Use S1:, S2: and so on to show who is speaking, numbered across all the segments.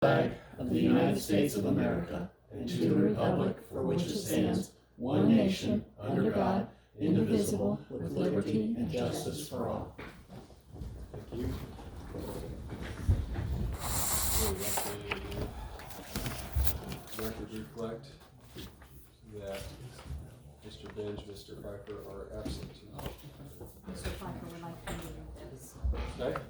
S1: flag of the United States of America and to the republic for which it stands, one nation, under God, indivisible, with liberty and justice for all.
S2: Thank you. Record reflect that Mr. Binge, Mr. Pfeiffer are absent tonight.
S3: Mr. Pfeiffer would like to read this.
S2: Okay?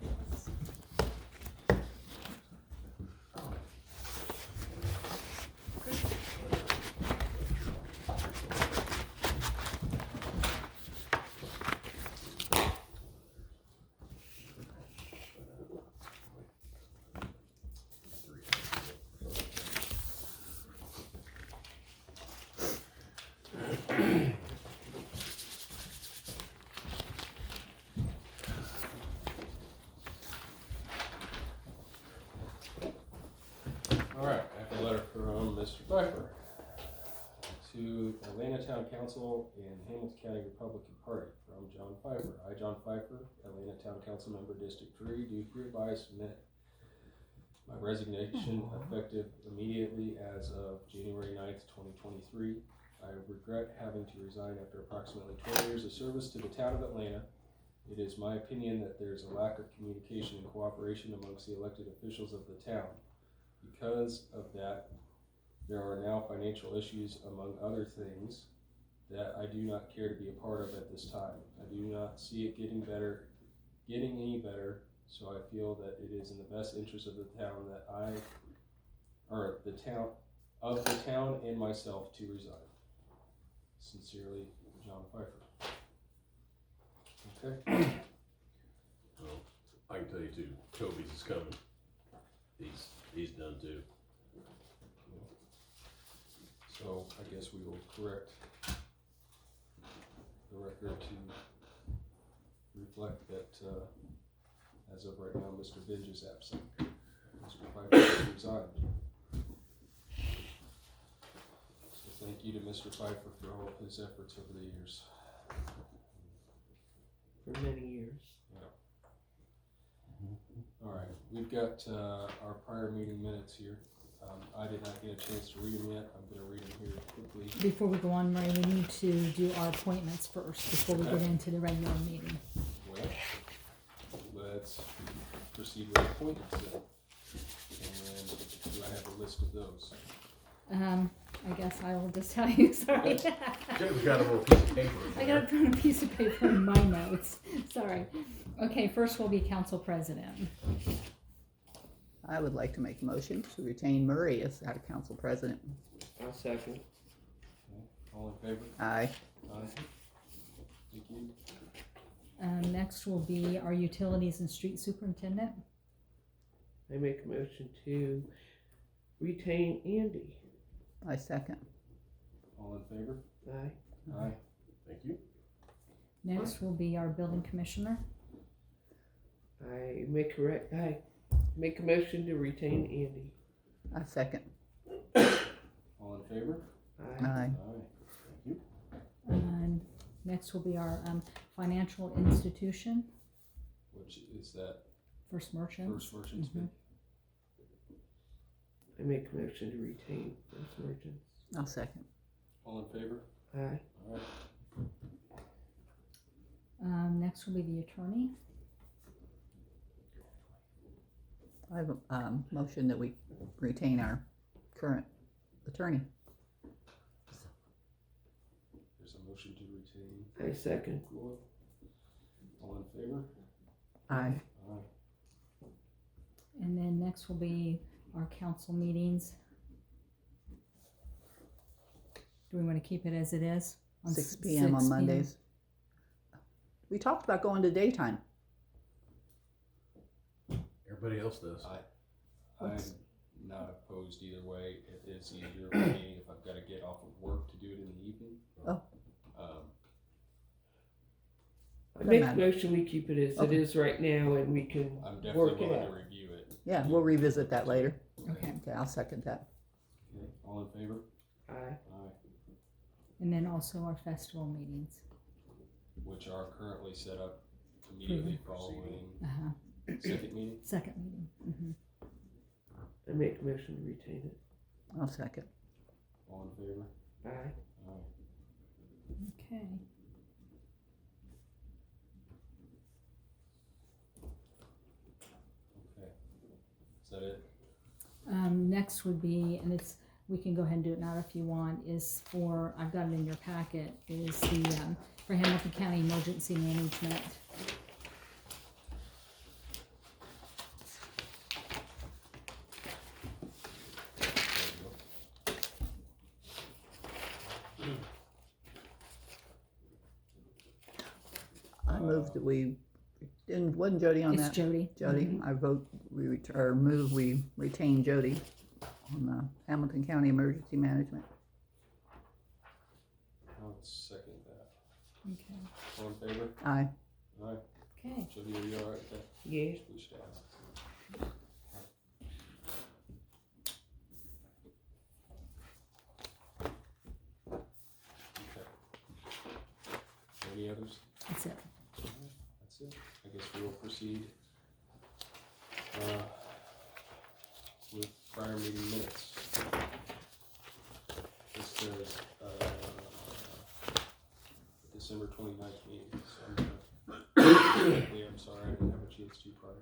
S2: All right, I have a letter from Mr. Pfeiffer to Atlanta Town Council and Hamilton County Republican Party from John Pfeiffer. I, John Pfeiffer, Atlanta Town Council Member, District 3, do hereby submit my resignation effective immediately as of January 9th, 2023. I regret having to resign after approximately 20 years of service to the town of Atlanta. It is my opinion that there's a lack of communication and cooperation amongst the elected officials of the town. Because of that, there are now financial issues, among other things, that I do not care to be a part of at this time. I do not see it getting any better, so I feel that it is in the best interest of the town the town and myself to resign. Sincerely, John Pfeiffer. Okay.
S4: Well, I can tell you too, Toby's is coming. He's done too.
S2: So I guess we will correct the record to reflect that as of right now, Mr. Binge is absent. Mr. Pfeiffer has resigned. So thank you to Mr. Pfeiffer for all of his efforts over the years.
S1: For many years.
S2: All right, we've got our prior meeting minutes here. I did not get a chance to read them yet. I'm going to read them here quickly.
S3: Before we go on, Murray, we need to do our appointments first before we get into the regular meeting.
S2: Well, let's proceed with appointments then. And do I have a list of those?
S3: I guess I will just tell you, sorry.
S4: We got a little piece of paper.
S3: I gotta put a piece of paper in my notes, sorry. Okay, first will be council president.
S5: I would like to make a motion to retain Murray as our council president.
S1: I'll second.
S2: Okay. All in favor?
S5: Aye.
S2: Aye. Thank you.
S3: Next will be our utilities and street superintendent.
S1: I make a motion to retain Andy.
S5: I second.
S2: All in favor?
S1: Aye.
S2: Aye.
S4: Thank you.
S3: Next will be our building commissioner.
S1: I make a motion to retain Andy.
S5: I second.
S2: All in favor?
S1: Aye.
S5: Aye.
S2: Aye. Thank you.
S3: And next will be our financial institution,
S2: Which is that
S3: First Merchants.
S2: First Merchants bid?
S1: I make a motion to retain First Merchants.
S5: I'll second.
S2: All in favor?
S1: Aye.
S2: All right.
S3: Next will be the attorney.
S5: I have a motion that we retain our current attorney.
S2: There's a motion to retain
S1: I second.
S2: Gould. All in favor?
S5: Aye.
S2: Aye.
S3: And then next will be our council meetings. Do we want to keep it as it is?
S5: 6 p.m. on
S3: 6
S5: Mondays. We talked about going to daytime.
S4: Everybody else does.
S2: I'm not opposed either way. It is easier for me if I've got to get off of work to do it in the evening.
S5: Oh.
S1: I make a
S5: matter.
S1: motion we keep it as it
S5: Okay.
S1: is right now and we can
S2: I'm
S1: work
S2: definitely
S1: it
S2: willing to
S1: out.
S2: review it.
S5: Yeah, we'll revisit that later.
S3: Okay.
S5: Okay, I'll second that.
S2: Okay. All in favor?
S1: Aye.
S2: Aye.
S3: And then also our festival meetings.
S2: Which are currently set up immediately following
S3: Uh-huh.
S2: second meeting.
S3: Second meeting.
S1: I make a motion to retain it.
S5: I'll second.
S2: All in favor?
S1: Aye.
S2: Aye.
S3: Okay.
S2: Okay. Is that it?
S3: Next would be, and it's, we can go ahead and do it now if you want, is for, I've got it in your packet, is the, for Hamilton County Emergency Management.
S5: I move that we, and wasn't Jody on
S3: It's
S5: that?
S3: Jody.
S5: Jody, I vote or move we retain Jody on the Hamilton County Emergency Management.
S2: I'll second that.
S3: Okay.
S2: All in favor?
S5: Aye.
S2: Aye.
S3: Okay.
S2: Jody, are you all right with that?
S1: Yes.
S2: We should ask. Okay. Any others?
S3: That's it.
S2: That's it. I guess we will proceed with prior meeting minutes. This says December 29th meeting, so I'm gonna, I'm sorry, I didn't have a chance to prior.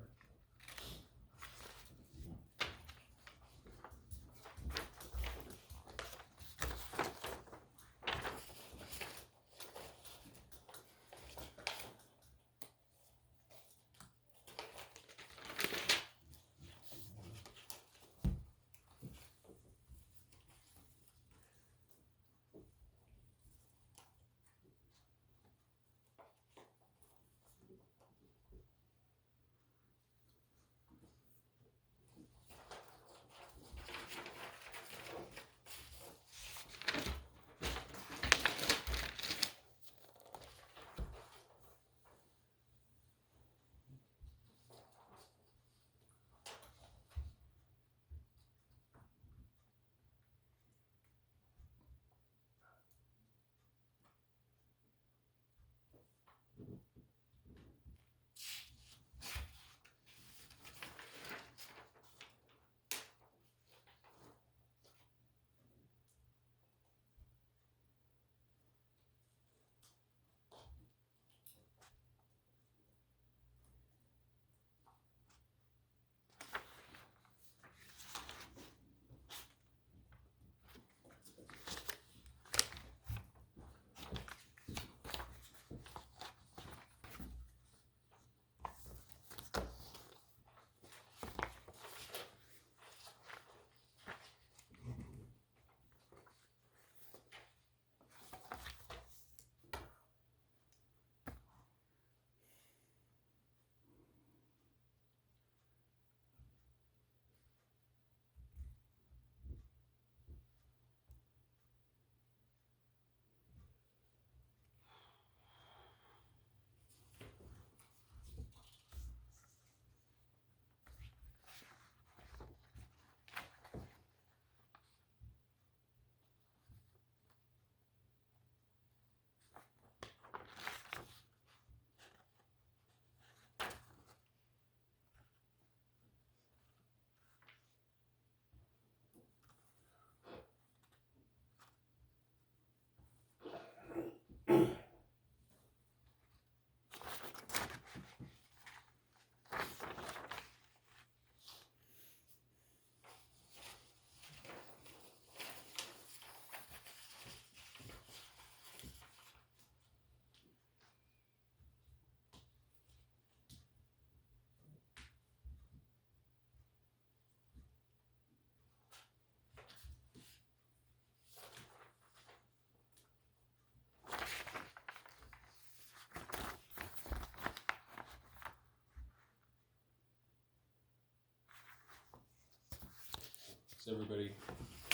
S2: Does everybody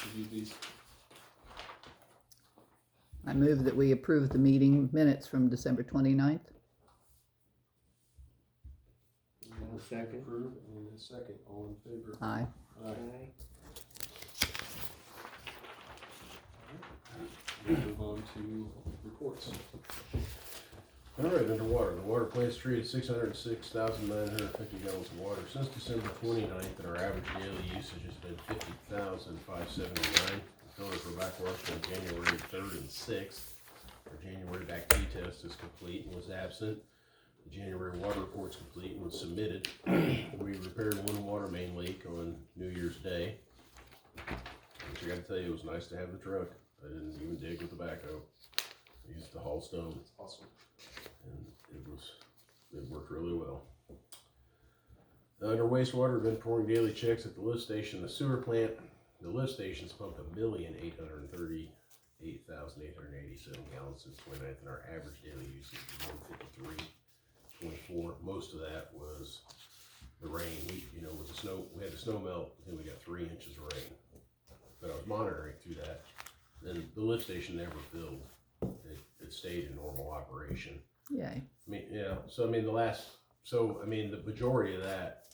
S2: review these?
S5: I move that we approve the meeting minutes from December 29th.
S1: I'll second.
S2: Approve, and a second, all in favor?
S5: Aye.
S2: Aye.
S1: Aye.
S2: We'll move on to reports.
S4: All right, underwater. The water plant's treated 606,950 gallons of water since December 29th, and our average daily usage has been 50,579. The filter for backwash from January 3rd and 6th. Our January back P test is complete and was absent. The January water report's complete and was submitted. We repaired one water main leak on New Year's Day. Which I gotta tell you, it was nice to have the truck. I didn't even dig with the backhoe. I used to haul stone.
S2: Awesome.
S4: And it worked really well. Under wastewater, we've been pouring daily checks at the lift station, the sewer plant. The lift station's pumped 1,838,887 gallons since 29th, and our average daily usage is 153.24. Most of that was the rain. With the snow, we had the snow melt, and we got 3 inches of rain. But I was monitoring through that, and the lift station never filled. It stayed in normal operation.
S5: Yay.
S4: I mean, yeah. The majority of that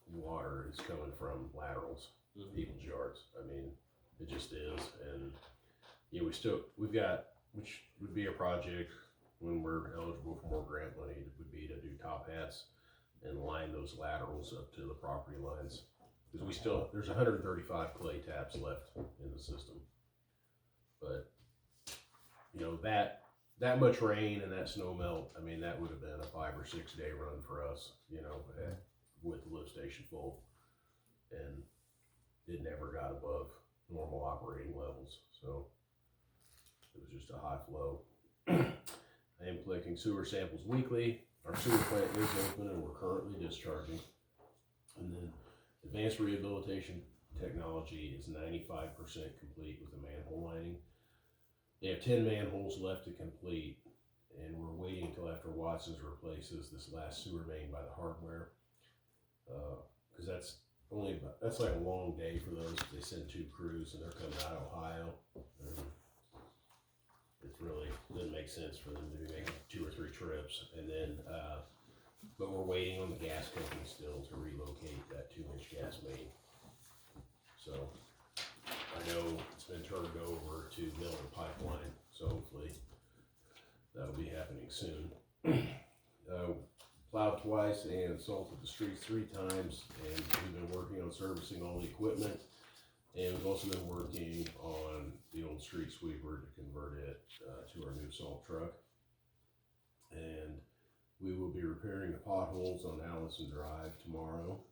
S4: water is coming from laterals, people's yards. I mean, it just is. And we've got, which would be a project when we're eligible for more grant money, it would be to do top hats and line those laterals up to the property lines. Because there's 135 clay taps left in the system. But, that much rain and that snow melt, I mean, that would have been a 5 or 6 day run for us, with the lift station full. And it never got above normal operating levels. So it was just a high flow. I am collecting sewer samples weekly. Our sewer plant is open and we're currently discharging. And then advanced rehabilitation technology is 95% complete with the manhole lining. They have 10 manholes left to complete, and we're waiting until after Watson's replaces this last sewer main by the hardware. Because that's like a long day for those. They send 2 crews and they're coming out of Ohio. And it really doesn't make sense for them to be making 2 or 3 trips. And then, but we're waiting on the gas company still to relocate that 2-inch gas main. So I know it's been turned over to Miller Pipeline, so hopefully that'll be happening soon. Plowed twice and salted the streets 3 times, and we've been working on servicing all the equipment, and we've also been working on the old street sweeper to convert it to our new salt truck. And we will be repairing the potholes on Allison Drive tomorrow.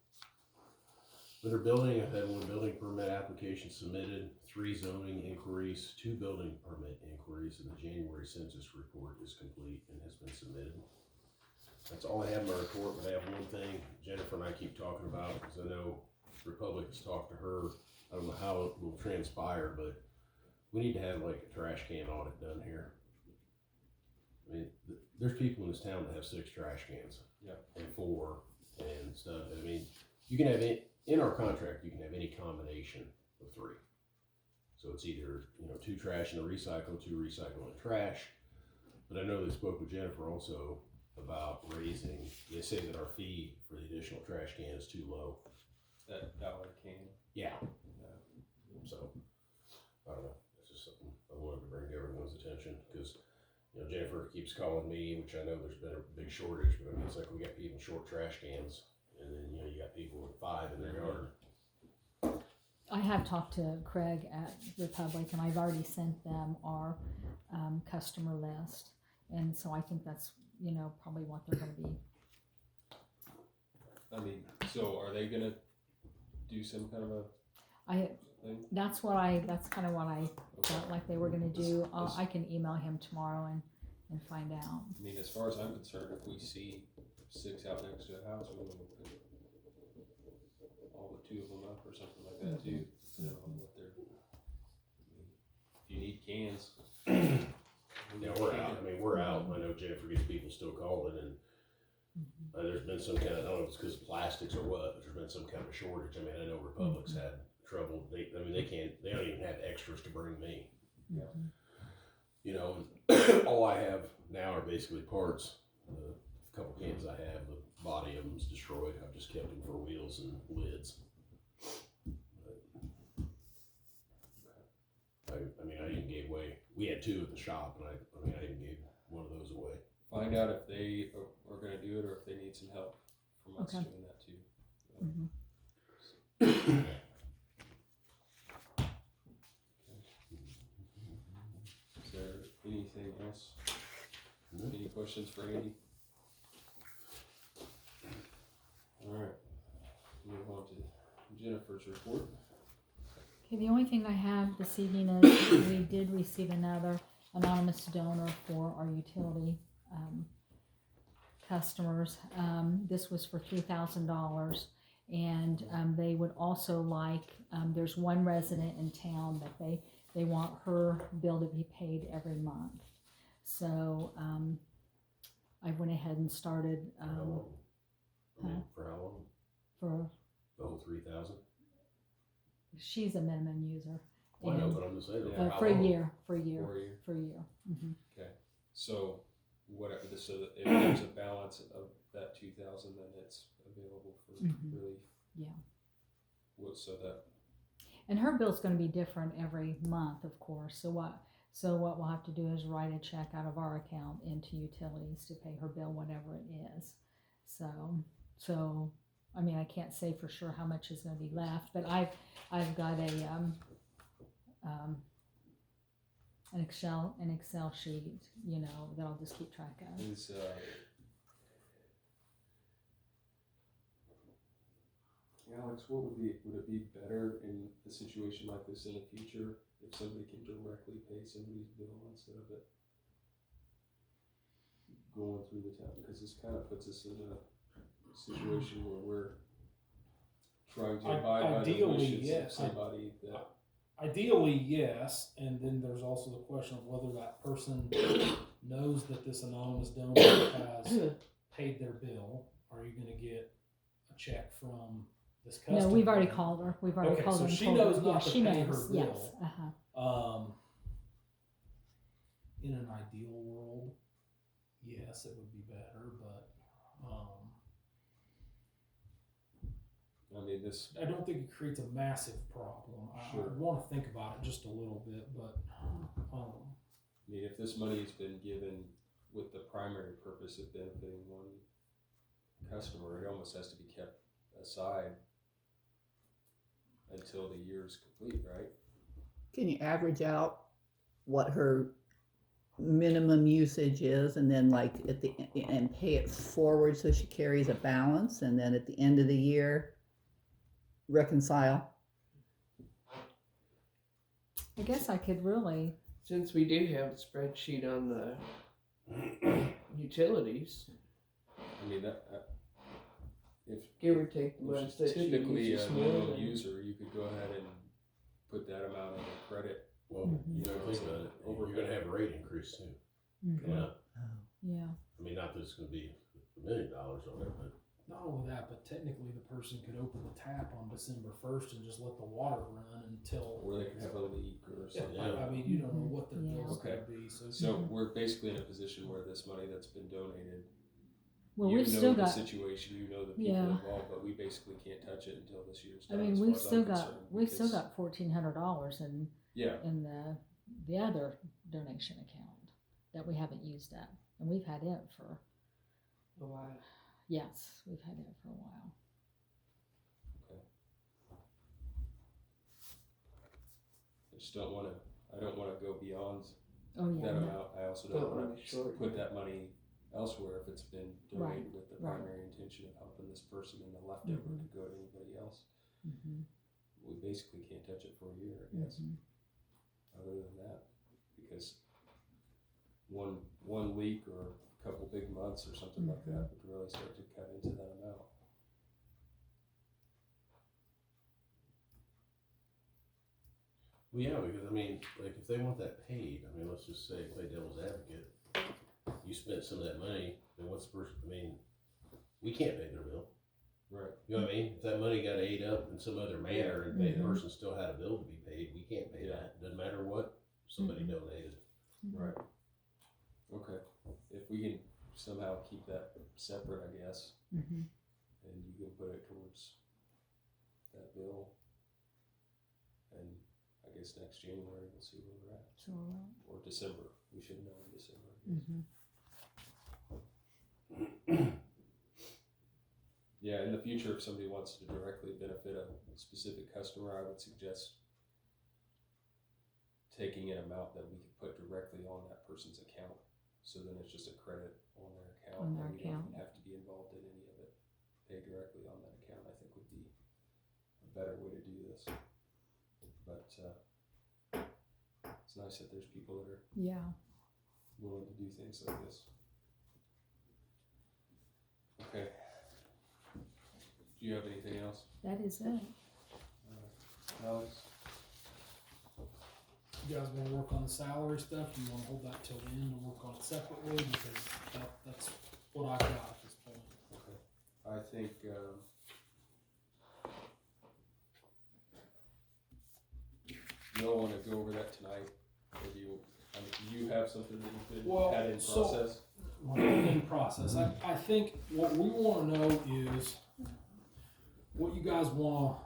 S4: Under building, I've had 1 building permit application submitted, 3 zoning inquiries, 2 building permit inquiries, and the January census report is complete and has been submitted. That's all I have in my report, but I have one thing Jennifer and I keep talking about, because I know Republic has talked to her. I don't know how it will transpire, but we need to have like a trash can audit done here. I mean, there's people in this town that have 6 trash cans.
S2: Yeah.
S4: And 4 and stuff. I mean, you can have it. In our contract, you can have any combination of 3. So it's either, 2 trash and a recycle, 2 recycle and trash. But I know they spoke with Jennifer also about raising, they say that our fee for the additional trash can is too low.
S2: That $1 can.
S4: Yeah. So, I don't know, it's just something I wanted to bring to everyone's attention, because, Jennifer keeps calling me, which I know there's been a big shortage, but I mean, it's like we got people short trash cans. And then, you got people with 5 in their yard.
S3: I have talked to Craig at Republic, and I've already sent them our customer list, and so I think that's probably what they're going to be.
S2: I mean, so are they gonna do some kind of a thing?
S3: That's kind of what I felt like they were going to do. I can email him tomorrow and find out.
S2: I mean, as far as I'm concerned, if we see 6 out next to a house, we're gonna put all but 2 of them up or something like that too. On what they're. If you need cans.
S4: Yeah, we're out. I mean, we're out. I know Jennifer gets people still calling, and there's been some kind of, I don't know if it's because of plastics or what, but there's been some kind of shortage. I mean, I know Republic's had trouble. They don't even have extras to bring me.
S2: Yeah.
S4: All I have now are basically parts. The couple cans I have, the body of them's destroyed. I've just kept them for wheels and lids. I even gave away. We had 2 at the shop, and I even gave one of those away.
S2: find out if they are gonna do it or if they need some help from us
S3: Okay.
S2: doing that too.
S3: Mhm.
S2: Is there anything else?
S4: No.
S2: Any questions for Andy? Alright, move on to Jennifer's report.
S3: Okay, the only thing I have this evening is we did receive another anonymous donor for our utility customers. This was for $3,000, and they would also like, there's one resident in town that they want her bill to be paid every month. So I went ahead and started
S4: For how long? I mean, for how long?
S3: for,
S4: The whole 3,000?
S3: she's a minimum user.
S4: Well, I know,
S3: And,
S4: but I'm just saying,
S2: Yeah.
S4: for how
S3: for a
S4: long?
S3: year, for a year,
S2: For you.
S3: for a year. Mm-hmm.
S2: So whatever, so that if there's a balance of that 2,000, then it's available for
S3: Mhm.
S2: relief.
S3: Yeah.
S2: What, so that,
S3: And her bill's going to be different every month, of course. So what we'll have to do is write a check out of our account into utilities to pay her bill, whatever it is. So I mean, I can't say for sure how much is going to be left, but I've got an Excel sheet, you know, that I'll just keep track of.
S2: is, Alex, would it be better in a situation like this in the future if somebody can directly pay somebody's bill instead of it going through the town? Because this kind of puts us in a situation where we're trying to abide by the
S6: Ideally,
S2: wishes of
S6: yes.
S2: somebody that,
S6: Ideally, yes, and then there's also the question of whether that person knows that this anonymous donor has paid their bill. Are you going to get a check from this customer?
S3: No, we've already called her. We've already
S6: Okay,
S3: called
S6: so
S3: her. And
S6: she
S3: told
S6: knows
S3: her.
S6: not
S3: Yeah,
S6: to
S3: she
S6: pay her
S3: knows.
S6: bill.
S3: Yes.
S6: In an ideal world, yes, it would be better, but
S2: I mean, this,
S6: I don't think it creates a massive problem.
S2: Sure.
S6: I want to think about it just a little bit, but
S2: I mean, if this money has been given with the primary purpose of benefiting one customer, it almost has to be kept aside until the year is complete, right?
S5: Can you average out what her minimum usage is, and then like and pay it forward so she carries a balance, and then at the end of the year reconcile?
S3: I guess I could really.
S1: Since we do have a spreadsheet on the utilities,
S2: I mean, that, if
S1: give or take the
S2: if
S1: ones
S2: she's
S1: that she
S2: typically
S1: uses
S2: a
S1: more
S2: minimum
S1: than.
S2: user, you could go ahead and put that amount in the credit.
S4: Well,
S3: Mhm.
S4: you know, think about it, you're gonna have a rate increase soon.
S3: Mhm.
S4: Coming up.
S3: Yeah.
S4: I mean, not that it's gonna be $1 million on it, but
S6: not only that, but technically the person could open the tap on December 1st and just let the water run until.
S2: Or they could have a leak or something.
S4: Yeah.
S6: I mean, you don't know what their
S3: Yeah.
S6: bill's
S2: Okay.
S6: gonna be, so.
S2: So we're basically in a position where this money that's been donated,
S3: Well,
S2: you
S3: we've
S2: know
S3: still
S2: the
S3: got.
S2: situation, you know the people
S3: Yeah.
S2: involved, but we basically can't touch it until this year's
S3: I
S2: done.
S3: mean,
S2: as
S3: we've
S2: far as
S3: still
S2: I'm
S3: got
S2: concerned, because-
S3: $1,400 in
S2: Yeah,
S3: the other donation account that we haven't used up, and we've had it for
S1: A while.
S3: yes, we've had it for a while.
S2: I just don't wanna, I don't wanna go beyond
S3: Oh yeah.
S2: that
S3: no.
S2: amount. I also
S1: Don't
S2: don't
S1: wanna
S2: wanna
S1: be short.
S2: put that money elsewhere if it's been
S3: Right,
S2: donated with the
S3: right.
S2: primary intention of helping this person, and the leftover
S3: Mhm.
S2: could go to anybody else.
S3: Mhm.
S2: We basically can't touch it for a year, I guess,
S3: Mhm.
S2: other than that, because one leak or a couple big months or something like that would really start to cut into that amount.
S4: well, yeah, because I mean, like if they want that paid, I mean, let's just say, play devil's advocate, you spent some of that money, then what's the person, I mean, we can't pay their bill.
S2: Right.
S4: You know what I mean? If that money got ate up in some other manner and the
S3: Mhm.
S4: person still had a bill to be paid, we can't pay
S2: Yeah.
S4: that. Doesn't matter what somebody
S3: Mhm.
S4: donated.
S2: Right. Okay, if we can somehow keep that separate, I guess,
S3: Mhm.
S2: and you can put it towards that bill. And I guess next January, we'll see where we're at,
S3: So.
S2: or December, we should know in December. I guess.
S3: Mhm.
S2: Yeah, in the future, if somebody wants to directly benefit a specific customer, I would suggest taking an amount that we could put directly on that person's account. So then it's just a credit on their account.
S3: On their
S2: and we don't
S3: account.
S2: even have to be involved in any of it. Pay directly on that account, I think would be a better way to do this. But it's nice that there's people that are
S3: Yeah.
S2: willing to do things like this. Okay. Do you have anything else?
S3: That is it.
S2: Alex?
S6: You guys wanna work on the salary stuff, do you wanna hold that till the end and work on it separately, because that's what I've got at this point.
S2: Okay. I think, you don't wanna go over that tonight, or do you, I mean, do you have something that you could
S6: Well,
S2: add in
S6: so-
S2: process?
S6: In process, I think what we wanna know is what you guys want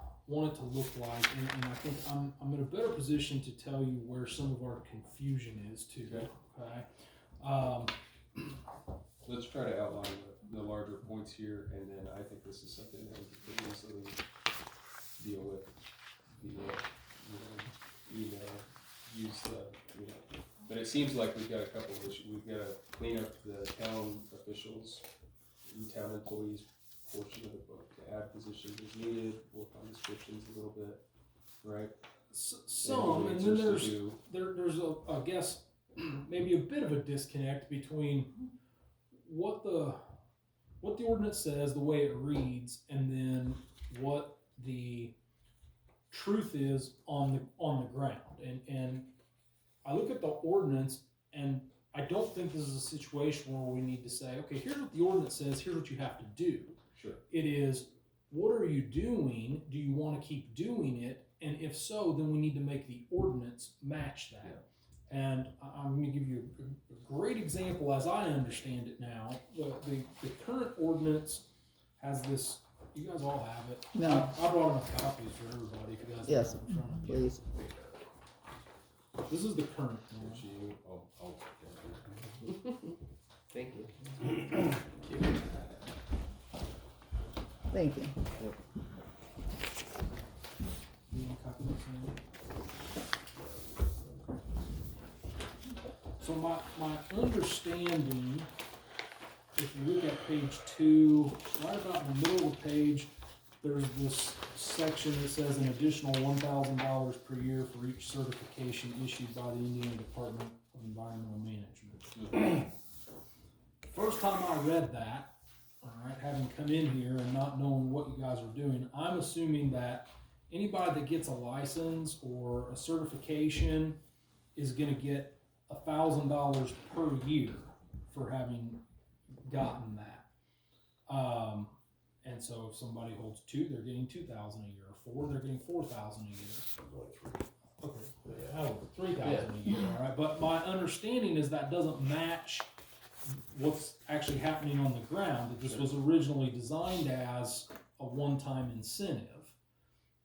S6: it to look like, and I think I'm in a better position to tell you where some of our confusion is too, okay?
S2: Let's try to outline the larger points here, and then I think this is something that we could easily deal with via, email, use the, but it seems like we've got a couple of issues. We've got to clean up the town officials, and town employees portion of the book, to add positions as needed, work on descriptions a little bit, right?
S6: Some, and then there's I guess, maybe a bit of a disconnect between what the ordinance says, the way it reads, and then what the truth is on the ground. And I look at the ordinance, and I don't think this is a situation where we need to say, okay, here's what the ordinance says, here's what you have to do.
S2: Sure.
S6: It is, what are you doing? Do you want to keep doing it? And if so, then we need to make the ordinance match that. And I'm going to give you a great example as I understand it now. The current ordinance has this, you guys all have it.
S5: No.
S6: I brought enough copies for everybody if you guys
S5: Yes,
S6: have it in front of you.
S5: please.
S6: This is the current one.
S2: Would you,
S1: Thank you.
S5: Thank you.
S6: You want a copy of this? So my understanding, if you look at page 2, right about in the middle of the page, there's this section that says an additional $1,000 per year for each certification issued by the Indiana Department of Environmental Management. First time I read that, all right, having come in here and not knowing what you guys are doing, I'm assuming that anybody that gets a license or a certification is going to get $1,000 per year for having gotten that. And so if somebody holds 2, they're getting $2,000 a year. Or 4, they're getting $4,000 a year. Okay, 3,000 a year. All right, but my understanding is that doesn't match what's actually happening on the ground. That this was originally designed as a one-time incentive.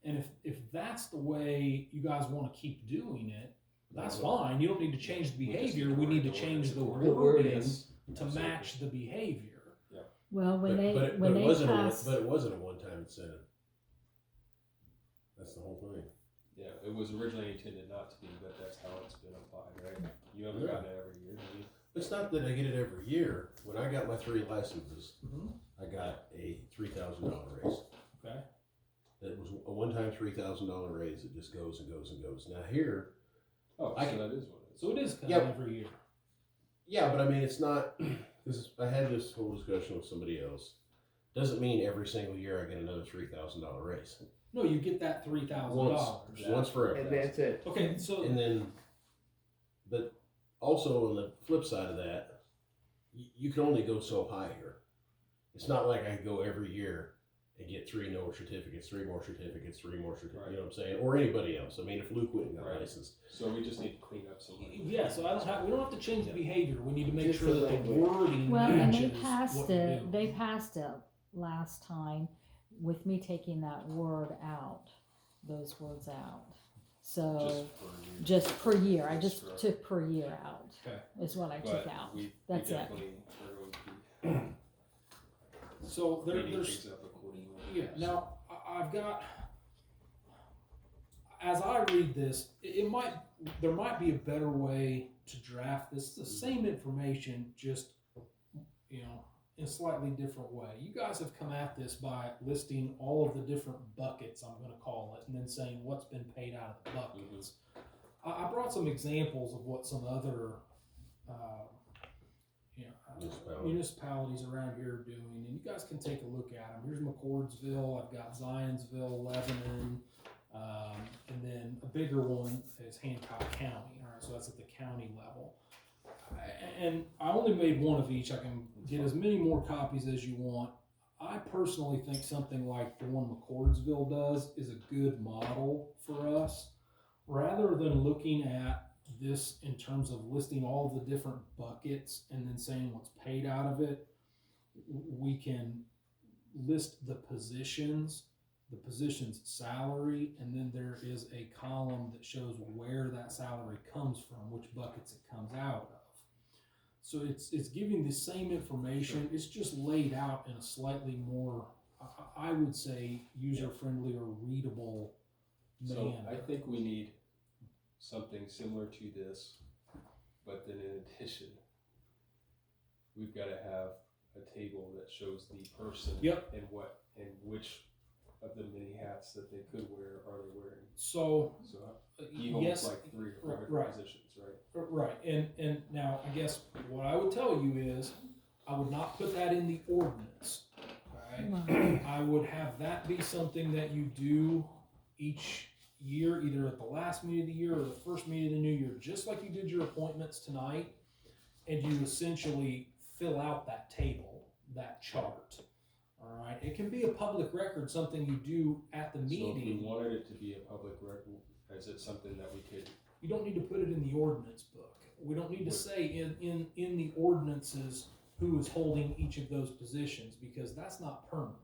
S6: And if that's the way you guys want to keep doing it, that's fine. You don't need to change the behavior. We need to change the wording to match the behavior.
S3: Well, when
S4: But it
S3: they
S4: wasn't
S3: pass,
S4: but it wasn't a one-time incentive. That's the whole thing.
S2: yeah, it was originally intended not to be, but that's how it's been applied, right? You haven't gotten it every year, do you?
S4: It's not that I get it every year. When I got my 3 licenses,
S6: Mm-hmm.
S4: I got a $3,000 raise.
S6: Okay.
S4: It was a one-time $3,000 raise. It just goes and goes and goes. Now here,
S2: Oh,
S4: I
S2: so
S4: can-
S2: that is what it is.
S6: So it is kind
S4: Yep.
S6: of every year.
S4: yeah, but I mean, it's not, because I had this whole discussion with somebody else. Doesn't mean every single year I get another $3,000 raise.
S6: No, you get that $3,000.
S4: Once forever.
S1: And that's it.
S6: Okay, so
S4: And then, but also on the flip side of that, you can only go so high here. It's not like I can go every year and get 3 more certificates, 3 more certificates, 3 more certificates,
S2: Right.
S4: you know what I'm saying? Or anybody else. I mean, if Luke went and got
S2: Right.
S4: licensed.
S2: So we just need to clean up some.
S6: yeah, so we don't have to change the behavior. We need to make
S1: Just
S6: sure
S1: the
S6: that the
S1: language.
S6: wording
S3: well, and
S6: matches
S3: they passed
S6: what we're
S3: it.
S6: doing.
S3: They passed it last time with me taking that word out, those words out. So
S2: Just for a year.
S3: just per year, I just
S2: Extra.
S3: took per year out.
S6: Okay.
S3: Is what I took
S2: But
S3: out.
S2: we
S3: That's it.
S2: definitely are going to be
S6: So
S2: cleaning
S6: there's
S2: things up accordingly.
S6: yeah. Now I've got, as I read this, there might be a better way to draft this. It's the same information, just in a slightly different way. You guys have come at this by listing all of the different buckets, I'm going to call it, and then saying what's been paid out of the buckets. I brought some examples of what some other municipalities around here are doing, and you guys can take a look at them. Here's McCordsville, I've got Zionsville, Lebanon, and then a bigger one is Hancock County. All right, so that's at the county level. And I only made one of each. I can get as many more copies as you want. I personally think something like the one McCordsville does is a good model for us. Rather than looking at this in terms of listing all the different buckets and then saying what's paid out of it, we can list the position's salary, and then there is a column that shows where that salary comes from, which buckets it comes out of. So it's giving the same information. It's just laid out in a slightly more, I would say, user-friendly or readable manner.
S2: So I think we need something similar to this, but then in addition, we've got to have a table that shows the person
S6: Yep.
S2: and which of the many hats that they could wear are they wearing.
S6: So
S2: He holds
S6: yes,
S2: like 3 or 4 different
S6: right.
S2: positions, right?
S6: right, and now I guess what I would tell you is I would not put that in the ordinance. Okay? I would have that be something that you do each year, either at the last meeting of the year or the first meeting of the new year, just like you did your appointments tonight, and you essentially fill out that table, that chart. All right, it can be a public record, something you do at the meeting.
S2: So if we wanted it to be a public record, is it something that we could?
S6: You don't need to put it in the ordinance book. We don't need to say in the ordinances who is holding each of those positions, because that's not permanent.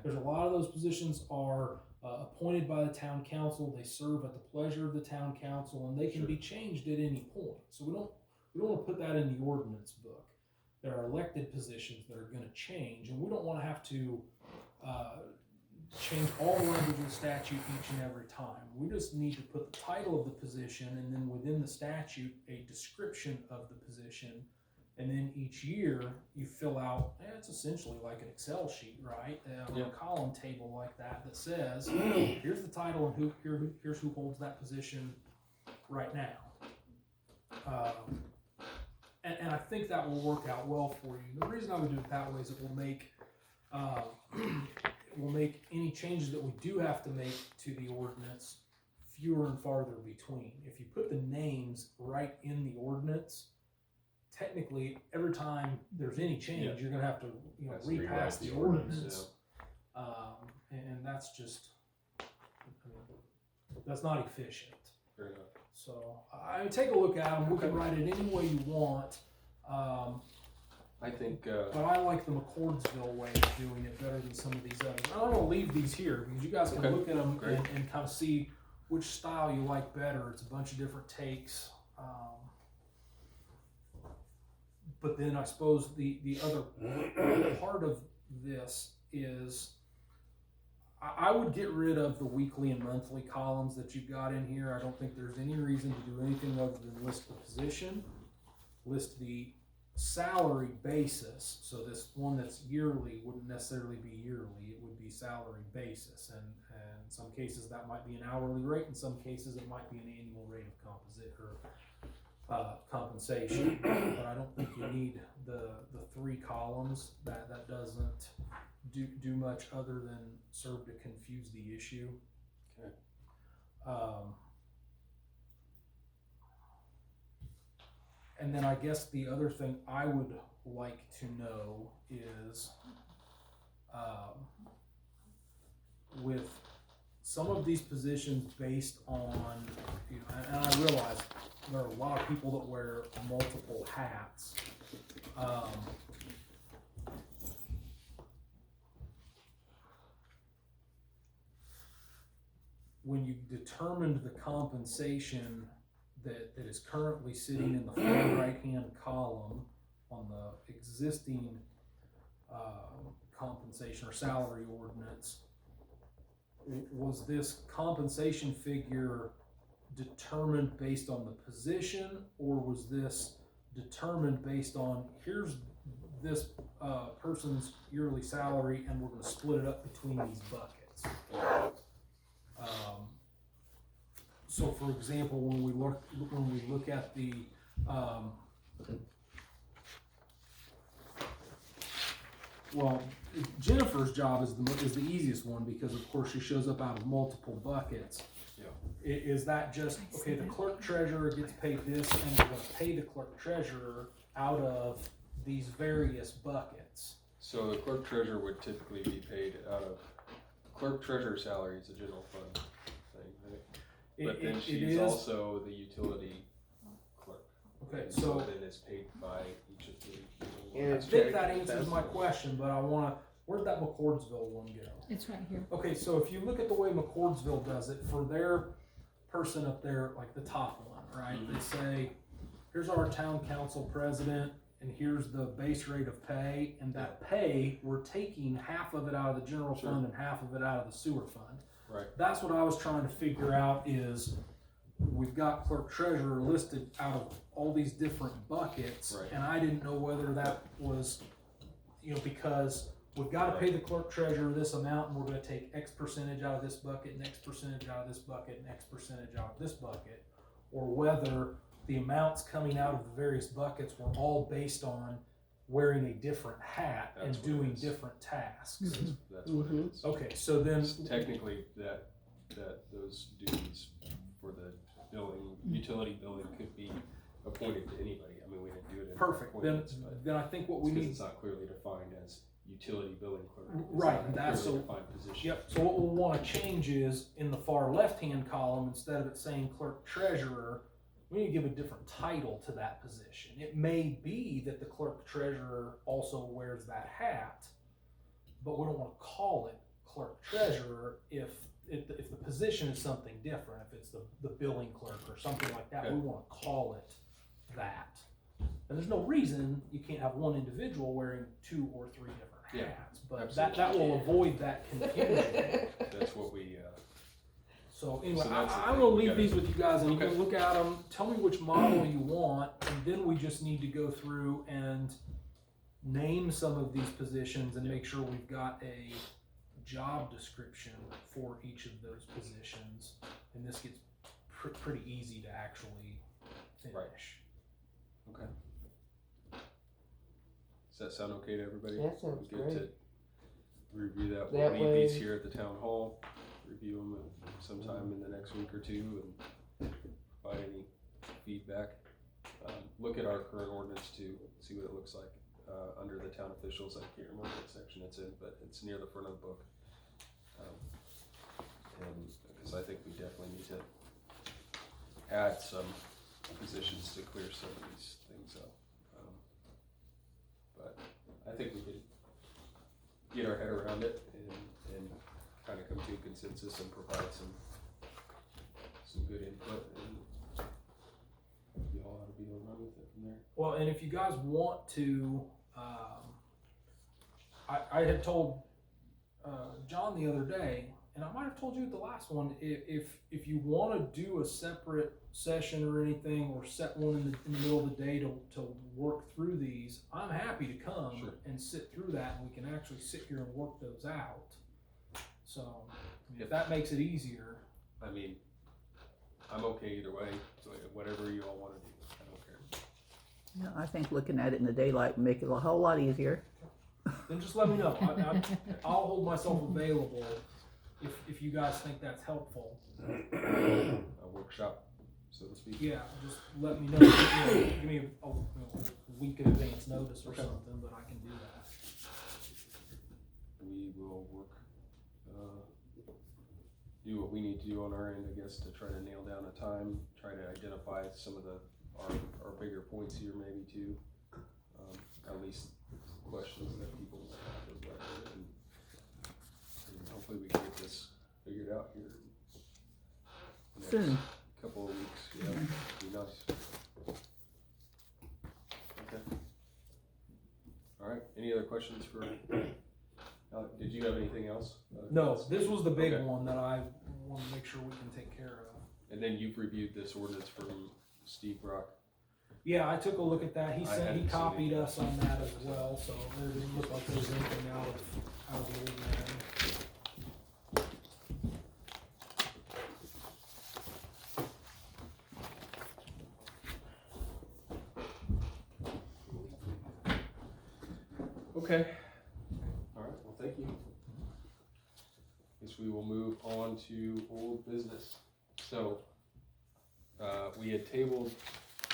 S6: There's a lot of those positions are appointed by the town council. They serve at the pleasure of the town council, and they can be changed at any point. So we don't want to put that in the ordinance book. There are elected positions that are going to change, and we don't want to have to change all the language of the statute each and every time. We just need to put the title of the position, and then within the statute, a description of the position. And then each year you fill out, it's essentially like an Excel sheet, right? Or a column table like that says, here's the title and here's who holds that position right now. And I think that will work out well for you. The reason I would do it that way is it will make any changes that we do have to make to the ordinance fewer and farther between. If you put the names right in the ordinance, technically every time there's any change, you're going to have to repass the ordinance. And that's just, that's not efficient.
S2: Fair enough.
S6: So I would take a look at them. We can write it any way you want.
S2: I think
S6: But I like the McCordsville way of doing it better than some of these others. I'm going to leave these here because you guys can look at them and kind of see which style you like better. It's a bunch of different takes. But then I suppose the other part of this is I would get rid of the weekly and monthly columns that you've got in here. I don't think there's any reason to do anything other than list the position, list the salary basis. So this one that's yearly wouldn't necessarily be yearly. It would be salary basis. And in some cases that might be an hourly rate. In some cases it might be an annual rate of compensation. But I don't think you need the 3 columns. That doesn't do much other than serve to confuse the issue.
S2: Okay.
S6: And then I guess the other thing I would like to know is with some of these positions based on, and I realize there are a lot of people that wear multiple hats. When you determined the compensation that is currently sitting in the far right-hand column on the existing compensation or salary ordinance, was this compensation figure determined based on the position, or was this determined based on, here's this person's yearly salary and we're gonna split it up between these buckets? So for example, when we look at the well, Jennifer's job is the easiest one, because of course she shows up out of multiple buckets.
S2: Yeah.
S6: Is that just, okay, the clerk treasurer gets paid this, and we're gonna pay the clerk treasurer out of these various buckets?
S2: So the clerk treasurer would typically be paid out of, clerk treasurer salary is a general fund thing, right? But then she's also the utility clerk.
S6: Okay,
S2: And
S6: so
S2: then it's paid by each of the.
S6: I think that answers my question, but I wanna, where'd that McCordsville one go?
S3: It's right here.
S6: Okay, so if you look at the way McCordsville does it, for their person up there, like the top one, right?
S2: Mhm.
S6: They say, here's our town council president, and here's the base rate of pay, and that pay, we're taking half of it out of the general
S2: Sure.
S6: fund and half of it out of the sewer fund.
S2: Right.
S6: That's what I was trying to figure out is, we've got clerk treasurer listed out of all these different buckets,
S2: Right.
S6: and I didn't know whether that was, because we've gotta pay the clerk treasurer this amount, and we're gonna take X percentage out of this bucket, and X percentage out of this bucket, and X percentage out of this bucket, or whether the amounts coming out of the various buckets were all based on wearing a different hat
S2: That's
S6: and
S2: what it
S6: doing
S2: is.
S6: different tasks.
S2: That's what it is.
S6: Okay, so then,
S2: Technically, that those duties for the billing, utility billing could be appointed to anybody. I mean, we didn't do it in
S6: perfect,
S2: appointments, but
S6: then I think what we
S2: because
S6: need,
S2: it's not clearly defined as utility billing clerk. It's
S6: Right,
S2: not a
S6: and that's
S2: clearly
S6: so-
S2: defined position.
S6: yep, so what we'll wanna change is, in the far left-hand column, instead of it saying clerk treasurer, we need to give a different title to that position. It may be that the clerk treasurer also wears that hat, but we don't wanna call it clerk treasurer if the position is something different, if it's the billing clerk or something like that, we
S2: Okay.
S6: wanna call it that. And there's no reason you can't have one individual wearing 2 or 3 different
S2: Yeah,
S6: hats, but
S2: absolutely.
S6: that will avoid that confusion.
S2: That's what we,
S6: So anyway,
S2: So that's the
S6: I'm
S2: thing,
S6: gonna
S2: we
S6: leave
S2: gotta-
S6: these with you guys, and you
S2: Okay.
S6: can look at them, tell me which model you want, and then we just need to go through and name some of these positions and make sure we've got a job description for each of those positions, and this gets pretty easy to actually finish.
S2: okay. Does that sound okay to everybody?
S1: That sounds
S2: Good
S1: great.
S2: to review that.
S1: That
S2: We'll leave these
S1: way-
S2: here at the town hall, review them sometime in the next week or two, and provide any feedback. Look at our current ordinance too, see what it looks like, under the town officials. I can't remember what section it's in, but it's near the front of the book. And, because I think we definitely need to add some positions to clear some of these things up. But I think we could get our head around it and kind of come to a consensus and provide some good input, and you all ought to be able to run with it from there.
S6: Well, and if you guys want to, I had told John the other day, and I might have told you at the last one, if you want to do a separate session or anything, or set one in the middle of the day to work through these, I'm happy to come
S2: Sure.
S6: and sit through that, and we can actually sit here and work those out. So, I mean, if that makes it easier.
S2: I mean, I'm okay either way, so whatever you all want to do, I don't care.
S5: Yeah, I think looking at it in the daylight would make it a whole lot easier.
S6: Then just let me know. I'll hold myself available if you guys think that's helpful.
S2: A workshop, so to speak.
S6: Yeah, just let me know. Give me a week in advance notice or
S2: Okay.
S6: something, but I can do that.
S2: We will work, do what we need to do on our end, I guess, to try to nail down a time, try to identify some of our bigger points here maybe too. At least questions that people have or whatever, and hopefully we can get this figured out here. in the next
S5: Soon.
S2: Couple of weeks, yeah, be nice. Okay. All right, any other questions for Did you have anything else?
S6: No, this was the big
S2: Okay.
S6: one that I want to make sure we can take care of.
S2: And then you've reviewed this ordinance from Steve Brock.
S6: Yeah, I took a look at that. He
S2: I
S6: said
S2: hadn't
S6: he
S2: seen
S6: copied
S2: it.
S6: us on that as well, so there didn't look like there was anything out of the ordinary.
S2: Okay. All right, well, thank you. Guess we will move on to old business. So, we had tabled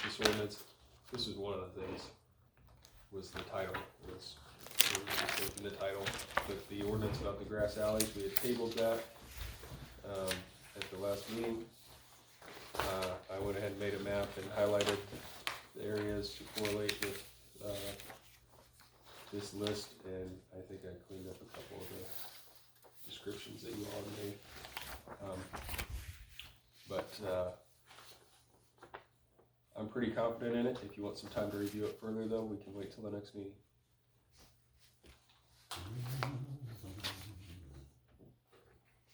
S2: this ordinance. This is one of the things, was the title, was in the title, but the ordinance about the grass alleys, we had tabled that, at the last meeting. I went ahead and made a map and highlighted the areas to correlate with, this list, and I think I cleaned up a couple of the descriptions that you all made. But I'm pretty confident in it. If you want some time to review it further, though, we can wait till the next meeting.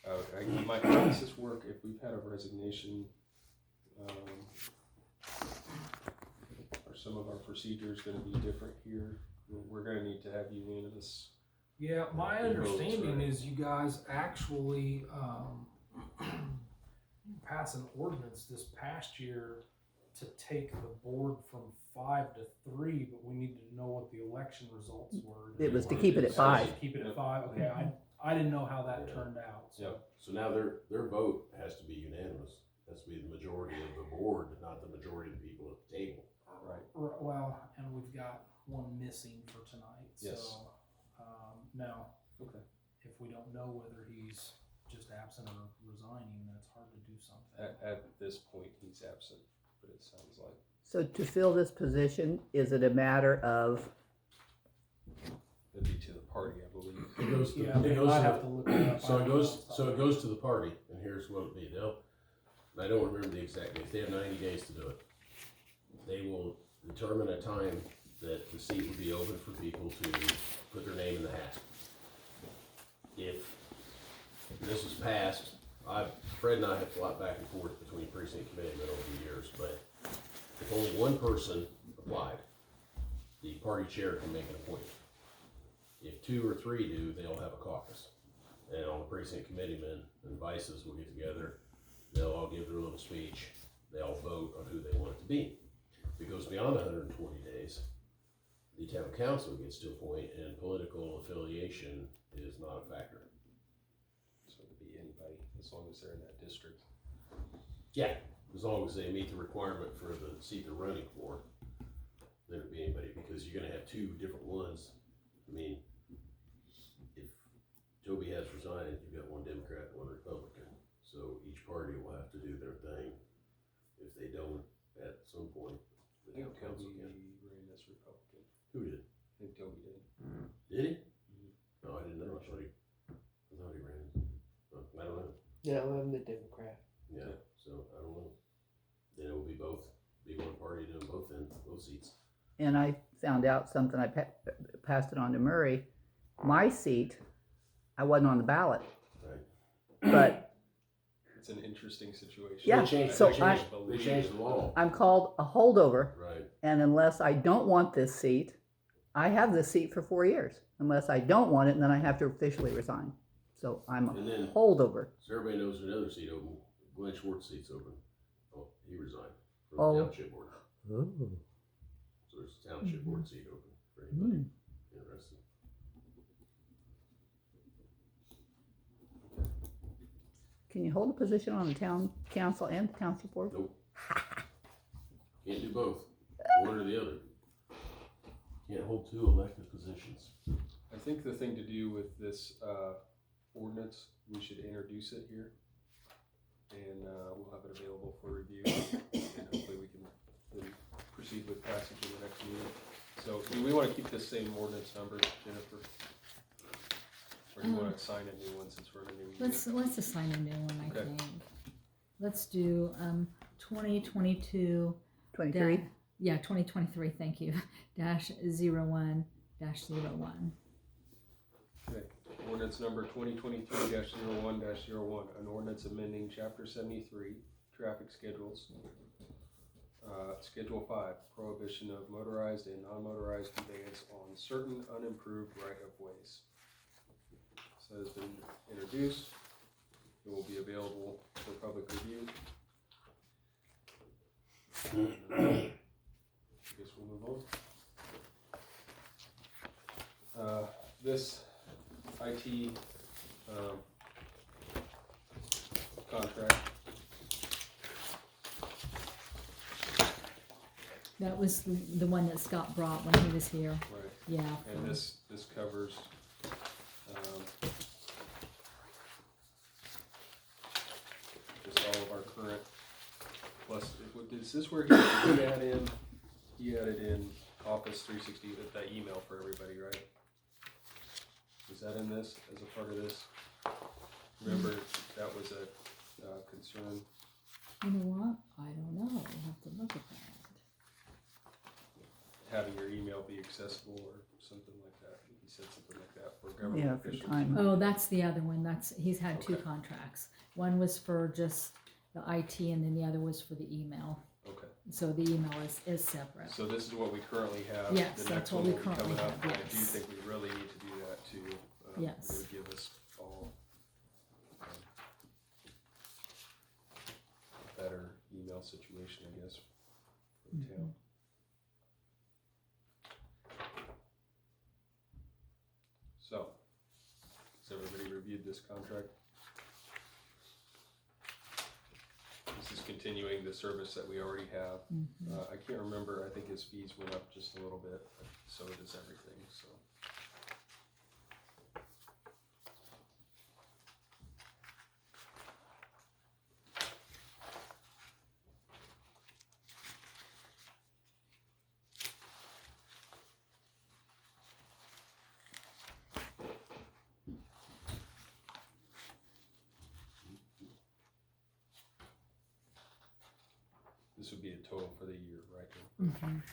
S2: How does this work if we've had a resignation? Are some of our procedures gonna be different here? We're gonna need to have unanimous.
S6: Yeah, my
S2: Yeah, votes,
S6: understanding
S2: right.
S6: is you guys actually passed an ordinance this past year to take the board from 5 to 3, but we needed to know what the election results were.
S5: It was to keep it at 5.
S6: Keep it at 5. Okay, I didn't know how that
S4: Yeah.
S6: turned out. So.
S2: Yep.
S4: So now their vote has to be unanimous. Has to be the majority of the board, not the majority of the people at the table.
S2: Right.
S6: Well, and we've got one missing for tonight.
S2: Yes.
S6: So now,
S2: Okay.
S6: if we don't know whether he's just absent or resigning, then it's hard to do something.
S2: At this point, he's absent, but it sounds like.
S5: So to fill this position, is it a matter of,
S2: It'd be to the party, I believe.
S4: It goes to,
S6: Yeah,
S4: it
S6: I
S4: goes to
S6: have to look it up.
S4: So
S6: I
S4: it
S6: don't
S4: goes,
S6: know.
S4: so it goes to the party, and here's what it'll be, I don't remember the exact dates, they have 90 days to do it. They will determine a time that the seat will be open for people to put their name in the hat. If this is passed, Fred and I have fought back and forth between precinct committeemen over the years, but if only one person applied, the party chair can make an appointment. If 2 or 3 do, they'll have a caucus. And all the precinct committeemen and vices will get together, they'll all give their little speech, they all vote on who they want it to be. If it goes beyond 120 days, the town council gets to appoint, and political affiliation is not a factor.
S2: So it could be anybody, as long as they're in that district.
S4: Yeah. As long as they meet the requirement for the seat they're running for, then it'd be anybody, because you're gonna have 2 different ones. I mean, if Toby has resigned, you've got 1 Democrat and 1 Republican, so each party will have to do their thing. If they don't, at some point,
S2: I
S4: the town
S2: think
S4: council
S2: Toby
S4: can.
S2: ran as Republican.
S4: Who did?
S2: I think Toby did.
S4: Did he? No, I didn't know. I thought he ran. I don't know.
S1: Yeah, I'm the Democrat.
S4: Yeah, so I don't know. Then it will be both, be one party doing both seats.
S5: and I found out something, I passed it on to Murray, my seat, I wasn't on the ballot.
S4: Right.
S5: But
S2: It's an interesting situation.
S5: Yeah,
S4: They changed,
S5: so
S4: they changed the law.
S5: I'm called a holdover,
S4: Right.
S5: and unless I don't want this seat, I have this seat for 4 years. Unless I don't want it, and then I have to officially resign. So I'm a
S4: And then-
S5: holdover.
S4: So everybody knows there's another seat open. Glenn Schwartz seat's open. Oh, he resigned from
S5: Oh.
S4: the township board. So there's a township board seat open for anybody interested.
S5: Can you hold a position on the town council and township board?
S4: Nope. Can't do both. One or the other. Can't hold 2 elected positions.
S2: I think the thing to do with this ordinance, we should introduce it here. And we'll have it available for review. And hopefully we can then proceed with passage in the next meeting. So do we want to keep the same ordinance number, Jennifer? Or do you want to assign a new one since we're in a new year?
S3: Let's assign a new one, I
S2: Okay.
S3: think. Let's do 2022
S5: 23?
S3: yeah, 2023, thank you. -01 -01.
S2: Okay. Ordinance number 2023-01-01, an ordinance amending chapter 73, traffic schedules. Schedule 5, prohibition of motorized and non-motorized conveyance on certain unimproved right-of-ways. So it has been introduced. It will be available for public review. I guess we'll move on. This IT contract.
S3: That was the one that Scott brought when he was here.
S2: Right.
S3: Yeah.
S2: And this covers just all of our current, plus, is this where he added in Office 360, that email for everybody, right? Is that in this, as a part of this? Remember, that was a concern.
S3: You know what? I don't know. We'll have to look at that.
S2: Having your email be accessible or something like that. He said something like that for government
S5: Yeah, for
S2: officials.
S5: time.
S3: Oh, that's the other one. He's had two
S2: Okay.
S3: contracts. One was for just the IT, and then the other was for the email.
S2: Okay,
S3: So the email is separate.
S2: so this is what we currently have.
S3: Yes,
S2: The
S3: that's
S2: next
S3: what
S2: one
S3: we
S2: will be coming
S3: currently
S2: up,
S3: have,
S2: and I do
S3: yes.
S2: think we really need to do that too.
S3: Yes.
S2: It would give us all a better email situation, I guess, for the town. So, has everybody reviewed this contract? This is continuing the service that we already have. I can't remember, I think his fees went up just a little bit, but so does everything, so. This would be a total for the year, right?
S3: Mhm.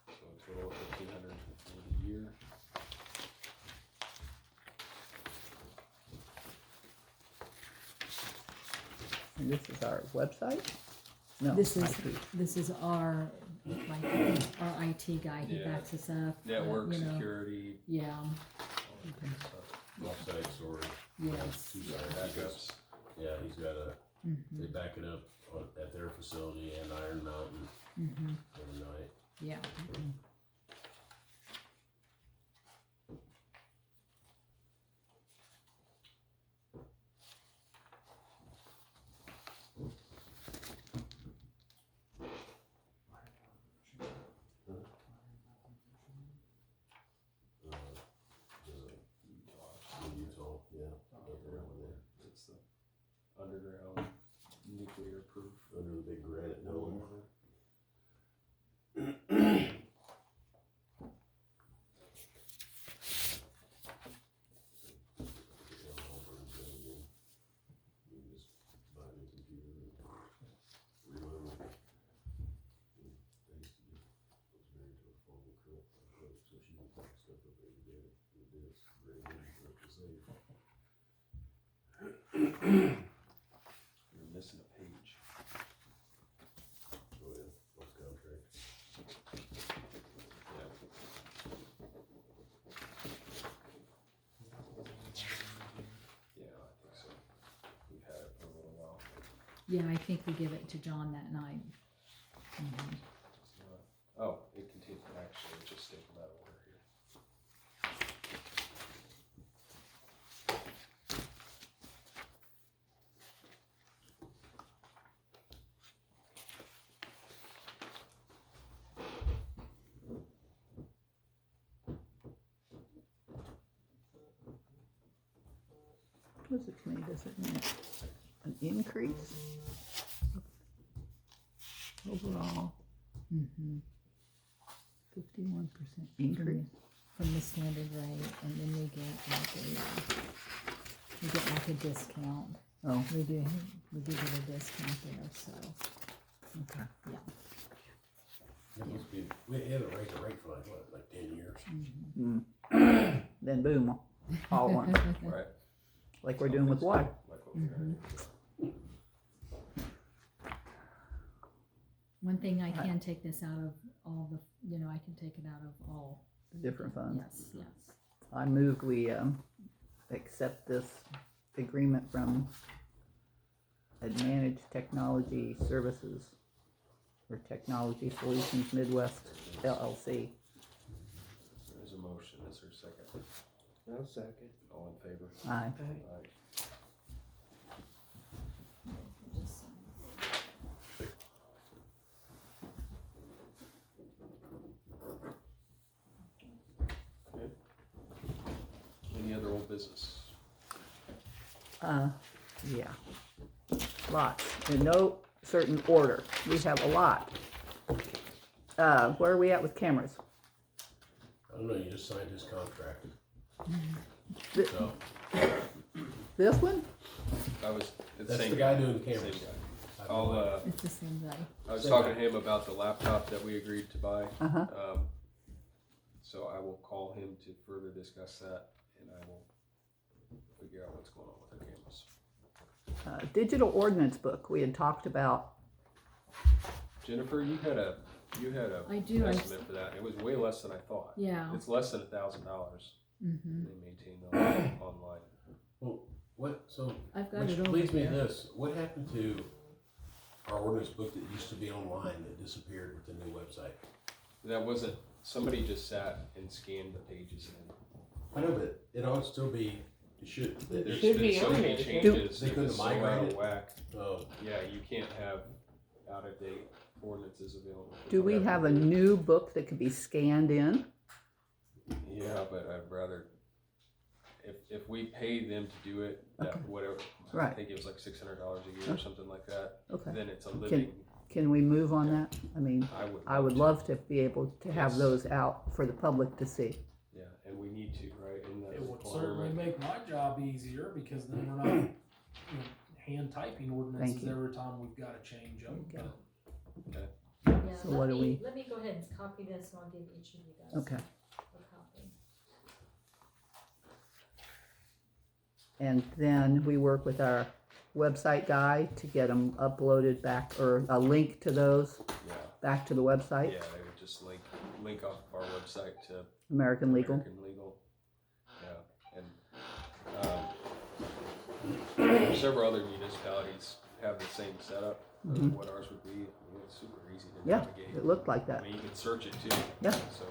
S2: So a total of $1,500 for the year.
S5: And this is our website? No.
S3: This is
S5: IT.
S3: this is our IT guy. He
S2: Yeah.
S3: backs us up.
S2: Network
S3: you know.
S2: security,
S3: Yeah.
S2: all that kind of stuff.
S4: Offsite storage.
S3: Yes.
S4: Two-sided
S2: Backups.
S4: Yeah, he's got a,
S3: Mm-hmm.
S4: they back it up at their facility and Iron Mountain
S3: Mm-hmm.
S4: every night.
S3: Yeah.
S4: In Utah, yeah, up there over there,
S2: It's the underground nuclear proof.
S4: under the big granite dome.
S2: Whatever.
S4: You can just buy a new computer and reload it. And I used to just, I was married to a former cook, so she would pack stuff up every day, the disc, bring it in for it to save.
S2: You're missing a page.
S4: Oh yeah, lost contract.
S2: Yeah. Yeah, I think so. We've had it for a little while.
S3: Yeah. I think we give it to John that night. Mhm.
S2: Oh, it contains, actually, it's just stapled out of order here.
S5: What does it mean? Does it mean an increase? Overall,
S3: Mm-hmm.
S5: 51% increase.
S3: From the standard rate, and then we get like a discount.
S5: Oh,
S3: We do get a discount there. So
S5: okay.
S4: It must be, we haven't raised the rate for like, what, like 10 years?
S5: Then boom, all at once,
S2: Right.
S5: like we're doing with water.
S2: Like what we're gonna do.
S3: One thing I can take this out of all the, I can take it out of all,
S5: Different funds.
S3: yes.
S5: I move we accept this agreement from Advantage Technology Services or Technology Solutions Midwest LLC.
S2: There's a motion, is there a second?
S1: I'll second.
S2: All in favor?
S5: Aye.
S2: Aye. Okay. Any other old business?
S5: Yeah. Lots. In no certain order. We have a lot. Where are we at with cameras?
S4: I don't know, you just signed his contract,
S5: Th-
S4: so,
S5: This one?
S2: It's
S4: that's
S2: same
S4: the guy doing the
S2: Same
S4: cameras.
S2: guy.
S4: I have
S2: I'll,
S4: no idea.
S3: It's the same day.
S2: I was
S4: Same
S2: talking
S4: guy.
S2: to him about the laptop that we agreed to buy.
S5: Uh-huh.
S2: So I will call him to further discuss that, and I will figure out what's going on with our cameras.
S5: Digital ordinance book we had talked about.
S2: Jennifer, you had a
S3: I do,
S2: estimate for that. It was way less than I thought.
S3: Yeah.
S2: It's less than $1,000.
S3: Mm-hmm.
S2: They maintain those online.
S4: Well, what, so,
S3: I've got
S4: which
S3: it over
S4: leads me to
S3: there.
S4: this, what happened to our ordinance book that used to be online that disappeared with the new website?
S2: That wasn't, somebody just sat and scanned the pages in.
S4: I know, but it ought to still be, it should,
S2: There's
S1: should
S2: been
S1: be
S2: so
S1: on
S2: many
S1: it.
S2: changes,
S4: They
S2: it
S4: couldn't
S2: was so
S4: migrate
S2: out of
S4: it?
S2: whack.
S4: oh,
S2: Yeah, you can't have out-of-date ordinances available.
S5: Do we have a new book that could be scanned in?
S2: Yeah, but I'd rather, if we pay them to do it, that whatever, I
S5: Right.
S2: think it was like $600 a year or something like that,
S5: Okay.
S2: then it's a living,
S5: Can we move on that? I mean,
S2: I would.
S5: I would love to be able to have
S2: Yes.
S5: those out for the public to see.
S2: Yeah, and we need to, right, in the
S6: It would certainly
S2: requirement.
S6: make my job easier because then we're not hand typing ordinances
S5: you.
S6: every time we've got to change them.
S5: Okay.
S2: Okay.
S3: Yeah,
S5: So what do we-
S3: let me go ahead and copy this and I'll give each of you guys
S5: Okay.
S3: a copy.
S5: And then we work with our website guy to get them uploaded back, or a link to those
S2: Yeah,
S5: back to the website,
S2: yeah, they would just link off of our website to
S5: American Legal.
S2: American Legal. Yeah, and several other municipalities have the same setup as
S5: Mhm.
S2: what ours would be. I mean, it's super easy to
S5: Yeah,
S2: navigate.
S5: it looked like
S2: I
S5: that.
S2: mean, you can search it too.
S5: Yeah.
S2: So,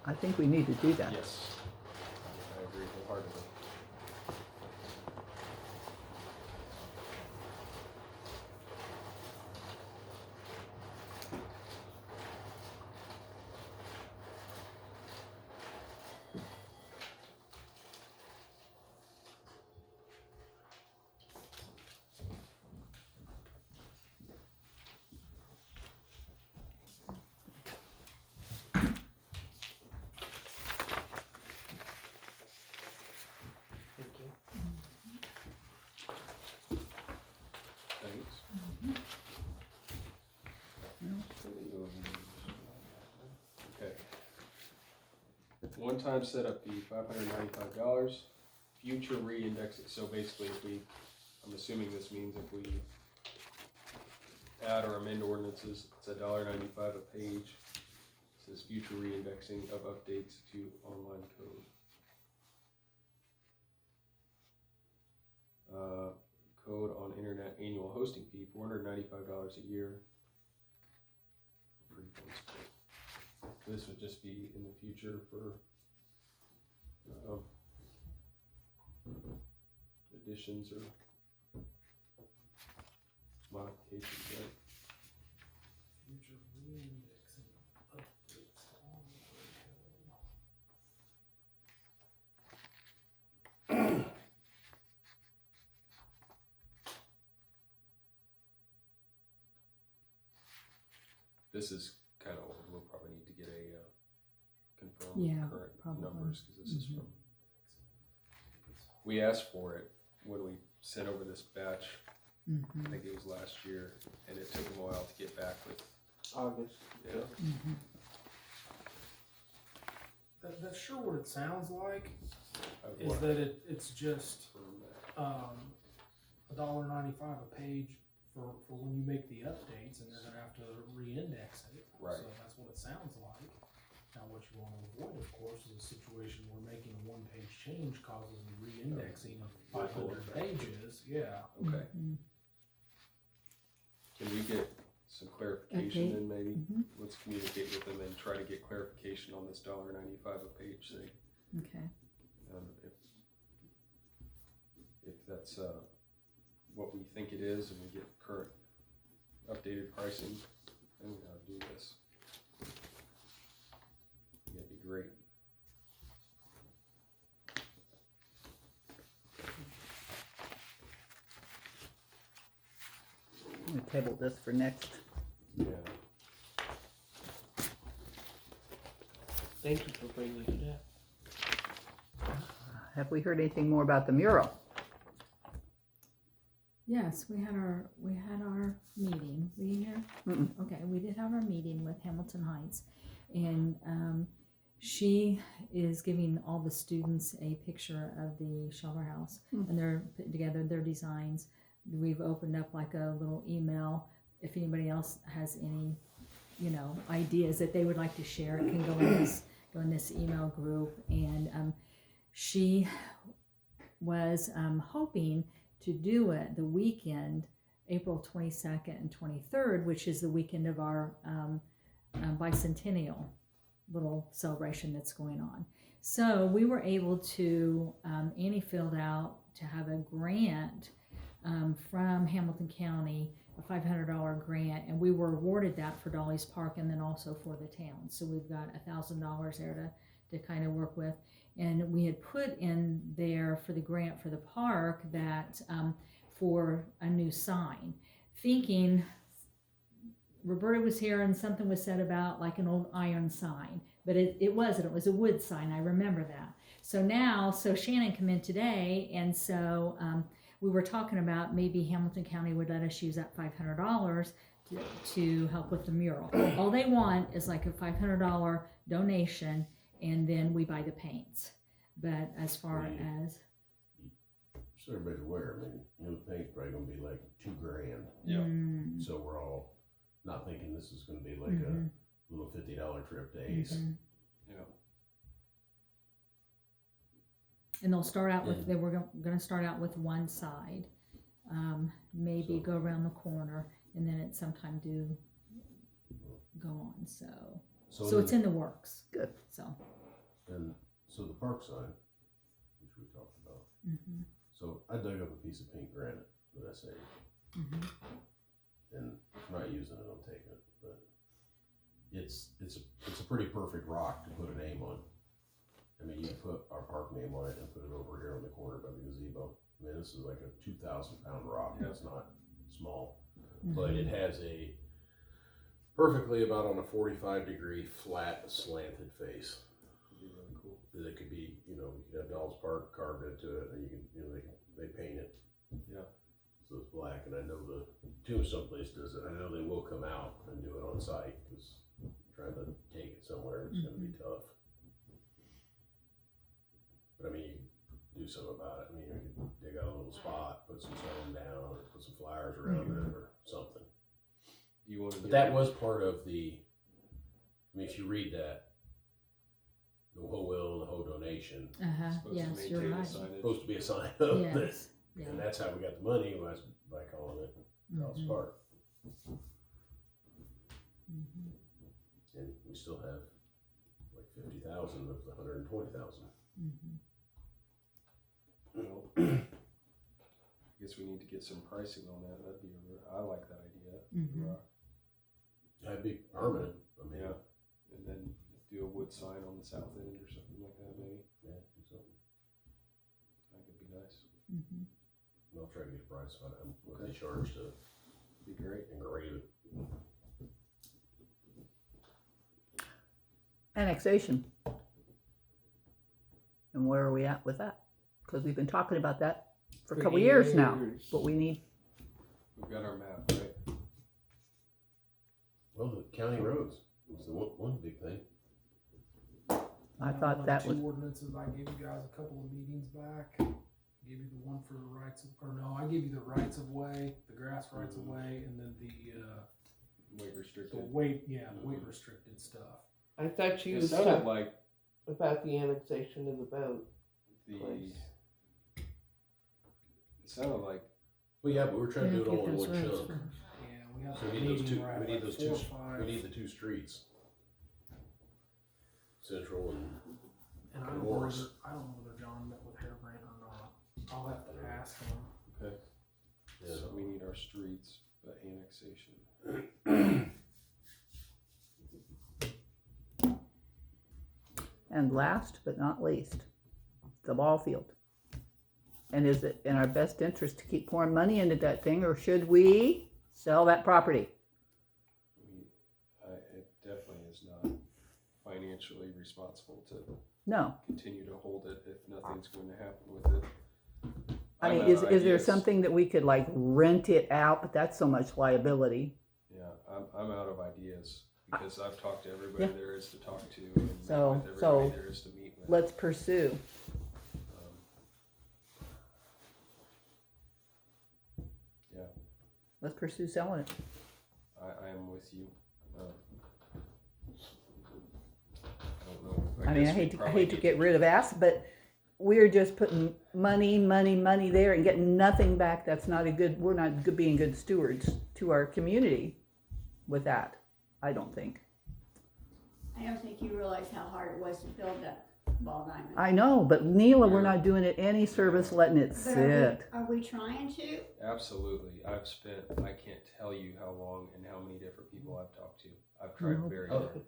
S5: I think we need to do that.
S2: yes, I agree wholeheartedly.
S1: Thank you.
S2: Thanks. Okay. One-time setup fee, $595. Future re-indexing, so basically if we, I'm assuming this means if we add or amend ordinances, it's $1.95 a page. It says future re-indexing of updates to online code. Code on internet annual hosting fee, $495 a year. Free points. This would just be in the future for additions or modifications, right?
S6: Future re-indexing updates on the
S2: This is kind of old, we'll probably need to get a confirm
S3: Yeah,
S2: current
S3: probably.
S2: numbers, because this is
S3: Mhm.
S2: from, we asked for it when we sent over this batch, I
S3: Mm-hmm.
S2: think it was last year, and it took them a while to get back with,
S1: August.
S2: yeah.
S3: Mm-hmm.
S6: That's sure what it sounds like. is that it's just $1.95 a page for when you make the updates, and they're gonna have to re-index it.
S2: Right.
S6: So that's what it sounds like. Now, what you wanna avoid, of course, is a situation where making a one-page change causes the re-indexing of 500 pages. Yeah.
S2: Okay.
S3: Mhm.
S2: Can we get some clarification
S3: Okay.
S2: then maybe?
S3: Mhm.
S2: Let's communicate with them and try to get clarification on this $1.95 a page thing.
S3: Okay.
S2: If that's what we think it is, and we get current updated pricing, then we gotta do this. That'd be great.
S5: We table this for next.
S2: Yeah.
S1: Thank you for bringing it up.
S5: Have we heard anything more about the mural?
S3: Yes, we had our meeting. Were you here?
S5: Mm-mm.
S3: Okay, we did have our meeting with Hamilton Heights, and she is giving all the students a picture of the shelter house, and they're putting together their designs. We've opened up like a little email. If anybody else has any, ideas that they would like to share, it can go in this email group. And she was hoping to do it the weekend, April 22nd and 23rd, which is the weekend of our bicentennial little celebration that's going on. So we were able to, Annie filled out to have a grant from Hamilton County, a $500 grant, and we were awarded that for Dolly's Park and then also for the town. So we've got $1,000 there to kind of work with. And we had put in there for the grant for the park that for a new sign, thinking Roberta was here and something was said about like an old iron sign, but it wasn't. It was a wood sign. I remember that. So Shannon came in today, and so we were talking about maybe Hamilton County would let us use that $500 to help with the mural. All they want is like a $500 donation, and then we buy the paints. But as far as
S4: So everybody's aware, the paint's probably gonna be like $2,000.
S2: Yeah.
S4: So we're all not thinking this is gonna be like a little $50 trip to Ace.
S2: Yeah.
S3: and they'll start out with, they were going to start out with one side, maybe go around the corner, and then at some time do go on. So it's in the works.
S5: Good.
S3: So.
S4: And so the park sign, which we talked about.
S3: Mm-hmm.
S4: So I dug up a piece of pink granite that I saved,
S3: Mm-hmm.
S4: and if I'm not using it, I'm taking it. But it's a pretty perfect rock to put a name on. I mean, you can put our park name on it and put it over here on the corner by the gazebo. I mean, this is like a 2,000-pound rock.
S2: Yeah.
S4: It's not small,
S3: Mm-hmm.
S4: but it has a perfectly about on a 45-degree flat slanted face.
S2: It'd be really cool.
S4: That could be, you could have Dolls Park carved into it, and you can, they paint it.
S2: Yeah.
S4: So it's black, and I know the Tombstone place does it. I know they will come out and do it on site, because trying to take it somewhere, it's gonna be tough. But I mean, you can do something about it. I mean, you can dig out a little spot, put some stone down, or put some flowers around it, or something.
S2: You want to
S4: But that was part of the, if you read that, the whole will and the whole donation,
S3: Yes, you're right.
S4: supposed to be a sign of that.
S3: Yes. Yeah.
S4: And that's how we got the money, was by calling it Dolls
S3: Mhm.
S4: Park.
S3: Mhm.
S4: And we still have like 50,000 of the 120,000.
S3: Mhm.
S2: Well, I guess we need to get some pricing on that. That'd be, I like that idea.
S3: Mhm.
S2: Rock.
S4: That'd be permanent. I mean,
S2: Yeah. And then do a wood sign on the south end or something like that, maybe.
S4: yeah, do something.
S2: That could be nice.
S3: Mhm.
S4: And I'll try to get a price on it. What they charge to
S2: Be great.
S4: engrave it.
S5: Annexation. And where are we at with that? Because we've been talking about that for a couple years now, but we need,
S2: We've got our map, right?
S4: Well, the county roads was the one big thing.
S5: I thought that was,
S6: Two ordinances I gave you guys a couple of meetings back. Gave you the one for the rights of, or no, I gave you the rights of way, the grass rights of way, and then
S2: Weight
S6: the
S2: restricted.
S6: weight, weight restricted stuff.
S7: I thought you
S2: It
S7: was
S2: sounded
S7: talking
S2: like
S7: about the annexation of the boat
S2: the,
S7: place.
S2: it sounded like,
S4: Well, yeah, but we're trying to do it all in
S3: Get those
S4: one
S3: roads
S4: chunk.
S3: first.
S6: Yeah, we have
S4: So
S6: a
S4: we need those
S6: meeting
S4: two,
S6: right
S4: we need
S6: like
S4: those
S6: 4
S4: two,
S6: or 5.
S4: we need the two streets. Central and,
S6: And I don't know
S4: Morris.
S6: whether John met with Harebrant or not. I'll have to ask him.
S2: okay,
S4: yeah.
S2: so we need our streets, but annexation.
S5: and last but not least, the ball field. And is it in our best interest to keep pouring money into that thing, or should we sell that property?
S2: It definitely is not financially responsible to
S5: No.
S2: continue to hold it if nothing's going to happen with it.
S5: I mean,
S2: I'm
S5: is
S2: out of
S5: there
S2: ideas.
S5: something that we could like rent it out, but that's so much liability.
S2: Yeah, I'm out of ideas because I've talked to everybody
S5: Yeah.
S2: there is to talk to and met
S5: So-
S2: with everybody
S5: so
S2: there is to meet with.
S5: Let's pursue.
S2: Um, yeah,
S5: Let's pursue selling it.
S2: I am with you. I don't know.
S5: I mean,
S2: guess
S5: I
S2: we
S5: hate to, I
S2: probably
S5: hate to
S2: need
S5: get rid of ass, but we're just putting money there and getting nothing back. That's not a good, we're not good, being good stewards to our community with that, I don't think.
S1: I don't think you realize how hard it was to build that ball diamond.
S5: I know, but Neela, we're
S2: Yeah.
S5: not doing it any service letting it
S1: But
S5: sit.
S1: are we trying to?
S2: Absolutely. I've spent, I can't tell you how long and how many different people I've talked to. I've tried
S5: Mhm.
S2: very
S4: Oh.
S2: hard.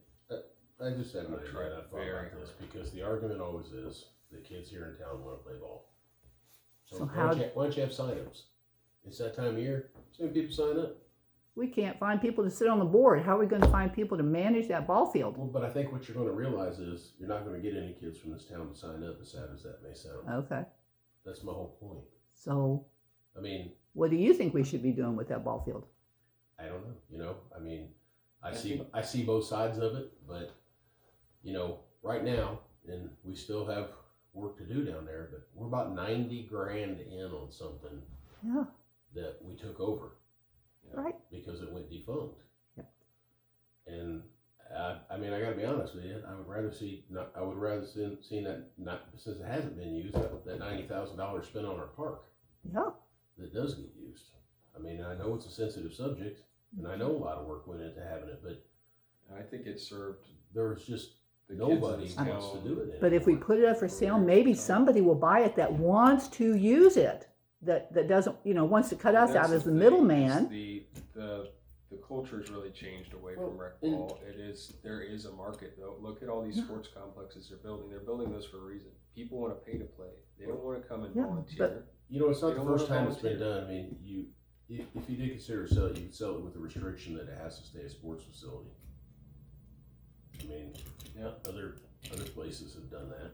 S4: I just had an
S2: I've tried
S4: idea, I thought
S2: very
S4: about this,
S2: hard.
S4: because the argument always is, the kids here in town wanna play ball.
S5: So
S4: So
S5: how-
S4: why don't you have signups? It's that time of year, so many people sign up.
S5: We can't find people to sit on the board. How are we gonna find people to manage that ball field?
S4: Well, but I think what you're gonna realize is, you're not gonna get any kids from this town to sign up, as sad as that may sound.
S5: Okay,
S4: That's my whole point.
S5: so
S4: I mean,
S5: what do you think we should be doing with that ball field?
S4: I don't know, I mean,
S2: I
S4: I
S2: think-
S4: see both sides of it, but, right now, and we still have work to do down there, but we're about 90 grand in on something
S5: Yeah,
S4: that we took over
S5: right.
S4: because it went defunct.
S5: Yep.
S4: And I mean, I gotta be honest with you, I would rather see that, not, since it hasn't been used, that $90,000 spent on our park
S5: Yeah,
S4: that does get used. I mean, I know it's a sensitive subject, and I know a lot of work went into having it, but
S2: And I think it served
S4: there's just
S2: the
S4: nobody
S2: kids in
S4: wants to
S2: town.
S4: do it anymore.
S5: but if we put it up for sale, maybe somebody will buy it that wants to use it, that doesn't, wants to cut us
S2: That's
S5: out as the
S2: thing, is
S5: middleman.
S2: The culture's really changed away
S4: Well,
S2: from rec
S4: and-
S2: ball. There is a market though. Look at all these
S5: Yeah.
S2: sports complexes they're building. They're building those for a reason. People want to pay to play. They don't want to come and
S5: Yeah,
S2: volunteer.
S5: but-
S4: It's not
S2: They
S4: the
S2: don't
S4: first
S2: wanna
S4: time it's been
S2: volunteer.
S4: done. I mean, if you did consider sell it, you could sell it with the restriction that it has to stay a sports facility. I mean,
S2: Yeah.
S4: other places have done that,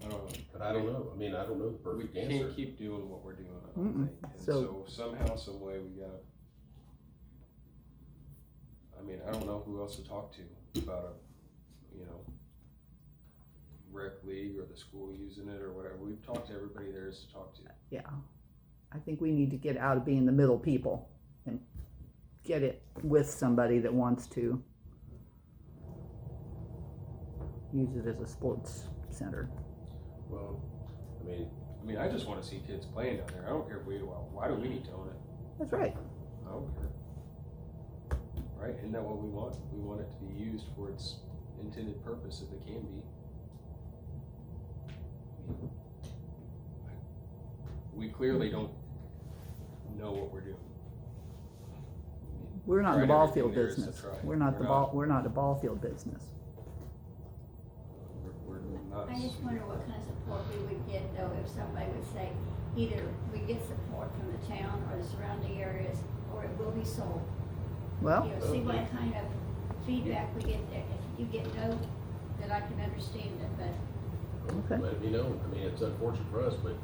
S2: I don't know.
S4: but I don't know. I mean, I don't know the
S2: We
S4: perfect
S2: can't
S4: answer.
S2: keep doing what we're doing, I
S5: Mm-mm.
S2: don't think. And
S5: So-
S2: so somehow, some way, we gotta. I mean, I don't know who else to talk to about a, rec league or the school using it or whatever. We've talked to everybody there is to talk to.
S5: Yeah, I think we need to get out of being the middle people and get it with somebody that wants to use it as a sports center.
S4: Well, I mean,
S2: I just want to see kids playing down there. I don't care if why do we need to own it?
S5: That's right.
S2: I don't care. Right? Isn't that what we want? We want it to be used for its intended purpose if it can be. We clearly don't know what we're doing.
S5: We're not in the
S2: Tried
S5: ball
S2: everything
S5: field
S2: there is to
S5: business.
S2: try.
S5: We're not we're not the ball field business.
S2: We're not.
S1: I just wonder what kind of support we would get though if somebody would say, either we get support from the town or the surrounding areas, or it will be sold.
S5: Well,
S1: See what kind of feedback we get there. If you get no, then I can understand it, but
S5: Okay.
S4: let it be known. I mean, it's unfortunate for us, but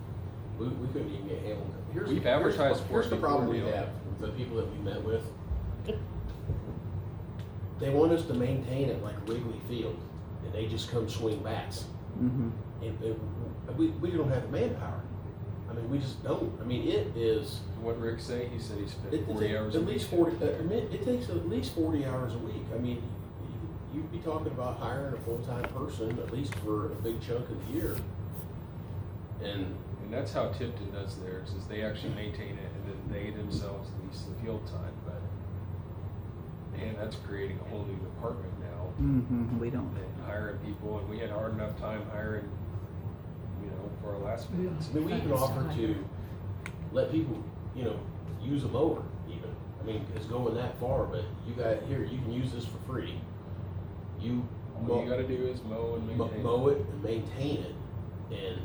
S4: we couldn't even get handled.
S2: We've advertised for
S4: Here's
S2: it
S4: the problem we
S2: before,
S4: have with the people that we met with. They want us to maintain it like Wrigley Field, and they just come swing bats.
S5: Mm-hmm.
S4: And we don't have the manpower. I mean, we just don't. I mean, it is.
S2: What Rick say? He said he spent
S4: It
S2: 40
S4: takes
S2: hours
S4: at
S2: a
S4: least
S2: week.
S4: 40. I mean, it takes at least 40 hours a week. I mean, you'd be talking about hiring a full-time person at least for a big chunk of the year. And
S2: that's how Tipton does theirs, is they actually maintain it and then they themselves lease the field time. But man, that's creating a whole new department now.
S5: Mm-hmm. We don't.
S2: And hiring people, and we had hard enough time hiring, for our last bids.
S4: I mean, we even offer to let people, use a mower even. I mean, it's going that far, but you can use this for free.
S2: All you gotta do is mow and maintain.
S4: Mow it and maintain it, and